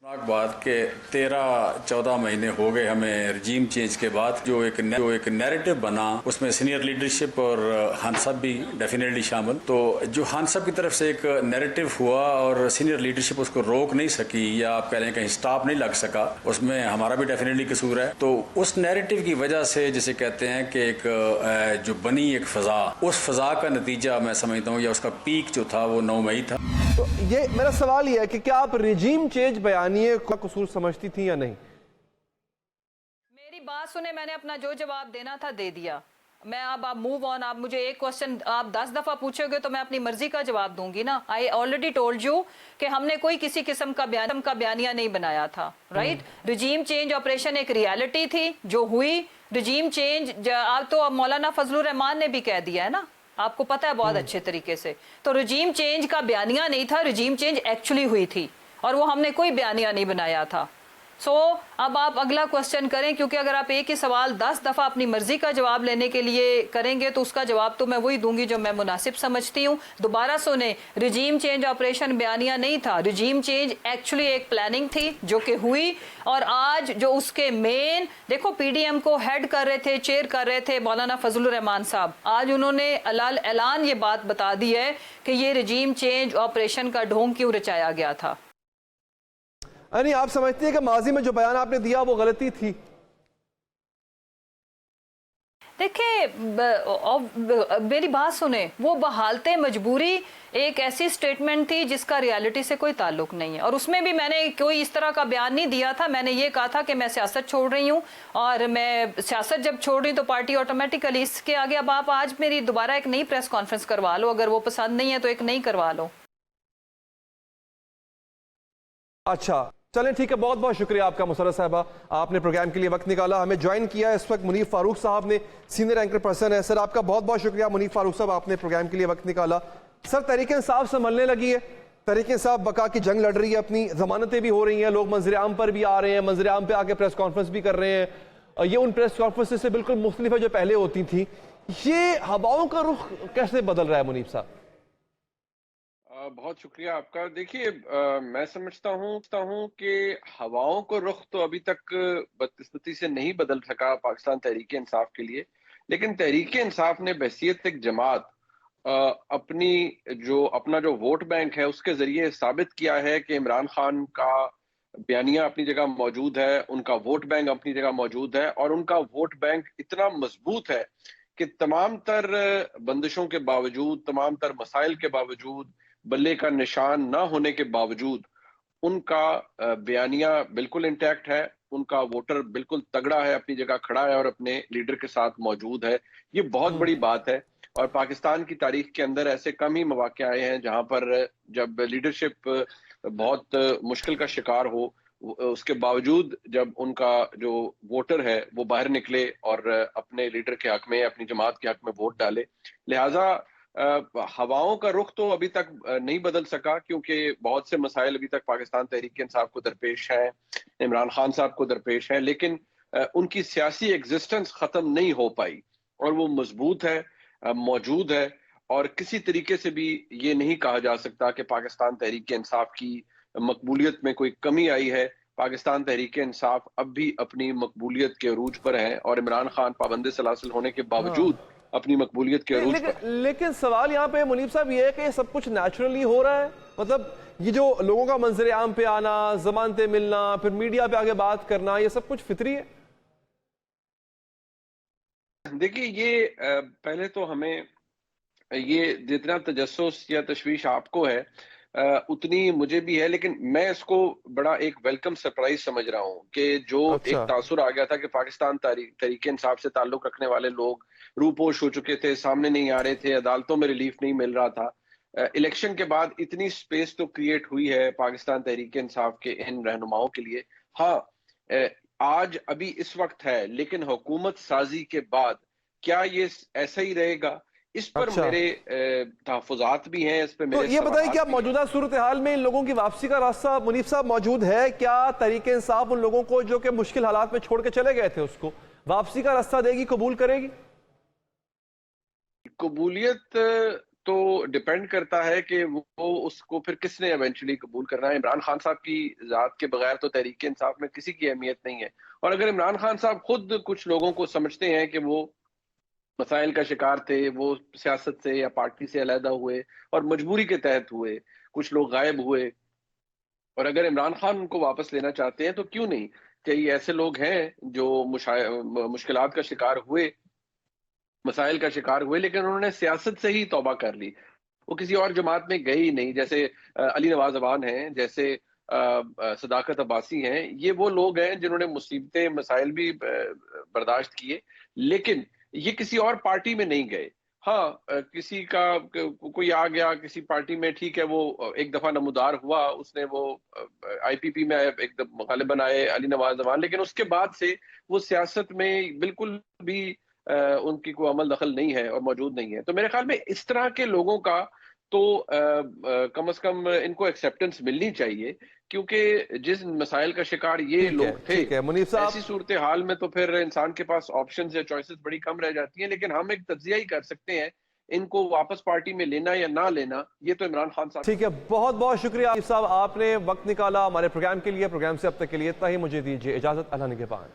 बात के 13-14 महीने हो गए हमें रजीम चेंज के बाद, जो एक नैरेटिव बना उसमें सीनियर लीडरशिप और खान साहब भी डेफिनेटली शामिल। तो जो खान साहब की तरफ से एक नैरेटिव हुआ और सीनियर लीडरशिप उसको रोक नहीं सकी, या आप कह रहे हैं कहीं स्टॉप नहीं लग सका, उसमें हमारा भी डेफिनेटली कसूर है। तो उस नैरेटिव की वजह से जिसे कहते हैं कि एक जो बनी एक फजा, उस फजा का नतीजा मैं समझता हूँ, या उसका पीक जो था वो 9 मई था। तो ये मेरा सवाल ये है कि क्या आप रजीम चेंज बयानिए का कसूर समझती थी या नहीं? मेरी बात सुने, मैंने अपना जो जवाब देना था दे दिया। मैं अब आप मूव ऑन। आप मुझे एक क्वेश्चन आप 10 दफा पूछोगे तो मैं अपनी मर्जी का जवाब दूंगी ना। आई ऑलरेडी टोल्ड यू कि हमने कोई किसी किस्म का बयानिया नहीं बनाया था, राइट? रजीम चेंज ऑपरेशन एक रियलिटी थी जो हुई। रजीम चेंज आप तो अब मौलाना फजलुर रहमान ने भी कह दिया है ना, आपको पता है बहुत अच्छे तरीके से। तो रजीम चेंज का बयानिया नहीं था, रजीम चेंज एक्चुअली हुई थी और वो हमने कोई बयानिया नहीं बनाया था। सो अब आप अगला क्वेश्चन करें, क्योंकि अगर आप एक ही सवाल 10 दफ़ा अपनी मर्जी का जवाब लेने के लिए करेंगे तो उसका जवाब तो मैं वही दूंगी जो मैं मुनासिब समझती हूँ। दोबारा सुने, रजीम चेंज ऑपरेशन बयानिया नहीं था, रजीम चेंज एक्चुअली एक प्लानिंग थी जो कि हुई। और आज जो उसके मेन देखो, पीडीएम को हेड कर रहे थे, चेयर कर रहे थे मौलाना फजलुर रहमान साहब, आज उन्होंने ऐलान ये बात बता दी है कि ये रजीम चेंज ऑपरेशन का ढोंग क्यों रचाया गया था। यानी आप समझती हैं कि माजी में जो बयान आपने दिया वो गलती थी? देखिए, मेरी बात सुने, वो बहालते मजबूरी एक ऐसी स्टेटमेंट थी जिसका रियलिटी से कोई ताल्लुक नहीं है, और उसमें भी मैंने कोई इस तरह का बयान नहीं दिया था। मैंने ये कहा था कि मैं सियासत छोड़ रही हूँ, और मैं सियासत जब छोड़ रही हूँ तो पार्टी ऑटोमेटिकली इसके आगे। अब आप आज मेरी दोबारा एक नई प्रेस कॉन्फ्रेंस करवा लो, अगर वो पसंद नहीं है तो एक नई करवा लो। अच्छा, चलें ठीक है, बहुत बहुत शुक्रिया आपका मुसर्रत साहिबा, आपने प्रोग्राम के लिए वक्त निकाला, हमें ज्वाइन किया। इस वक्त मुनीफ फारूक साहब ने सीनियर एंकर पर्सन है। सर आपका बहुत बहुत शुक्रिया मुनीफ फारूक साहब, आपने प्रोग्राम के लिए वक्त निकाला। सर तहरीक इंसाफ संभलने लगी है, तहरीक इंसाफ बका की जंग लड़ रही है, अपनी जमानतें भी हो रही हैं, लोग मंजर आम पर भी आ रहे हैं, मंजर आम पर आके प्रेस कॉन्फ्रेंस भी कर रहे हैं। ये उन प्रेस कॉन्फ्रेंस से बिल्कुल मुख्तलिफ है जो पहले होती थी। ये हवाओं का रुख कैसे बदल रहा है मुनीफ साहब? बहुत शुक्रिया आपका। देखिए, मैं समझता हूँ कि हवाओं को रुख तो अभी तक बदकिस्मती से नहीं बदल सका पाकिस्तान तहरीक इंसाफ के लिए, लेकिन तहरीक इंसाफ ने बहसियत एक जमात अपना जो वोट बैंक है उसके जरिए साबित किया है कि इमरान खान का बयानिया अपनी जगह मौजूद है, उनका वोट बैंक अपनी जगह मौजूद है, और उनका वोट बैंक इतना मजबूत है कि तमाम तर बंदिशों के बावजूद, तमाम तर मसाइल के बावजूद, बल्ले का निशान ना होने के बावजूद उनका बयानिया बिल्कुल इंटैक्ट है, उनका वोटर बिल्कुल तगड़ा है, अपनी जगह खड़ा है और अपने लीडर के साथ मौजूद है। ये बहुत बड़ी बात है, और पाकिस्तान की तारीख के अंदर ऐसे कम ही मौके आए हैं जहां पर जब लीडरशिप बहुत मुश्किल का शिकार हो, उसके बावजूद जब उनका जो वोटर है वो बाहर निकले और अपने लीडर के हक में, अपनी जमात के हक में वोट डाले। लिहाजा ہواؤں کا رخ تو ابھی تک نہیں بدل سکا، کیونکہ بہت سے مسائل ابھی تک پاکستان تحریک انصاف کو درپیش ہیں، عمران خان صاحب کو درپیش ہیں، لیکن ان کی سیاسی ایگزسٹنس ختم نہیں ہو پائی اور وہ مضبوط ہے، موجود ہے، اور کسی طریقے سے بھی یہ نہیں کہا جا سکتا کہ پاکستان تحریک انصاف کی مقبولیت میں کوئی کمی آئی ہے۔ پاکستان تحریک انصاف اب بھی اپنی مقبولیت کے عروج پر ہے، اور عمران خان پابند سلاسل ہونے کے باوجود اپنی مقبولیت کے عروج پر۔ لیکن سوال یہاں پہ منیب صاحب یہ ہے کہ یہ سب کچھ نیچرلی ہو رہا ہے، مطلب یہ جو لوگوں کا منظر عام پہ آنا، ضمانتیں ملنا، پھر میڈیا پہ آگے بات کرنا، یہ سب کچھ فطری ہے؟ دیکھیے، یہ پہلے تو ہمیں یہ جتنا تجسس یا تشویش آپ کو ہے اتنی مجھے بھی ہے، لیکن میں اس کو بڑا ایک ویلکم سرپرائز سمجھ رہا ہوں کہ جو ایک تاثر آ گیا تھا کہ پاکستان تحریک انصاف سے تعلق رکھنے والے لوگ روپوش ہو چکے تھے، سامنے نہیں آ رہے تھے، عدالتوں میں ریلیف نہیں مل رہا تھا، الیکشن کے بعد اتنی سپیس تو کریٹ ہوئی ہے پاکستان تحریک انصاف کے ان رہنماؤں کے لیے۔ ہاں، آج ابھی اس وقت ہے، لیکن حکومت سازی کے بعد کیا یہ ایسا ہی رہے گا؟ اس پر میرے تحفظات بھی ہیں، اس پہ میرے تو یہ بتائیے کیا موجودہ صورتحال میں ان لوگوں کی واپسی کا راستہ منیب صاحب موجود ہے؟ کیا تحریک انصاف ان لوگوں کو جو کہ مشکل حالات میں چھوڑ کے چلے گئے تھے اس کو واپسی کا راستہ دے گی، قبول کرے گی؟ قبولیت تو ڈیپینڈ کرتا ہے کہ وہ اس کو پھر کس نے ایونچولی قبول کرنا ہے۔ عمران خان صاحب کی ذات کے بغیر تو تحریک انصاف میں کسی کی اہمیت نہیں ہے، اور اگر عمران خان صاحب خود کچھ لوگوں کو سمجھتے ہیں کہ وہ مسائل کا شکار تھے، وہ سیاست سے یا پارٹی سے علیحدہ ہوئے اور مجبوری کے تحت ہوئے، کچھ لوگ غائب ہوئے، اور اگر عمران خان ان کو واپس لینا چاہتے ہیں تو کیوں نہیں؟ کئی ایسے لوگ ہیں جو مشکلات کا شکار ہوئے، مسائل کا شکار ہوئے، لیکن انہوں نے سیاست سے ہی توبہ کر لی، وہ کسی اور جماعت میں گئے ہی نہیں، جیسے علی نواز عوان ہیں، جیسے صداقت عباسی ہیں۔ یہ وہ لوگ ہیں جنہوں نے مصیبتیں، مسائل بھی برداشت کیے، لیکن یہ کسی اور پارٹی میں نہیں گئے۔ ہاں، کسی کا کوئی آ گیا کسی پارٹی میں، ٹھیک ہے، وہ ایک دفعہ نمودار ہوا، اس نے وہ آئی پی پی میں ایک دفعہ غالباً آئے علی نواز عوان، لیکن اس کے بعد سے وہ سیاست میں بالکل بھی ان کی کوئی عمل دخل نہیں ہے اور موجود نہیں ہے۔ تو میرے خیال میں اس طرح کے لوگوں کا تو کم از کم ان کو ایکسیپٹنس ملنی چاہیے، کیونکہ جس مسائل کا شکار یہ لوگ تھے، ایسی صورتحال میں تو پھر انسان کے پاس آپشنز یا چوائسز بڑی کم رہ جاتی ہیں، لیکن ہم ایک تجزیہ ہی کر سکتے ہیں ان کو واپس پارٹی میں لینا یا نہ لینا، یہ تو عمران خان صاحب۔ ٹھیک ہے، بہت بہت شکریہ صاحب، آپ نے وقت نکالا ہمارے پروگرام کے لیے۔ پروگرام سے اب تک کے لیے اتنا ہی، مجھے دیجیے اجازت، اللہ نگہبان۔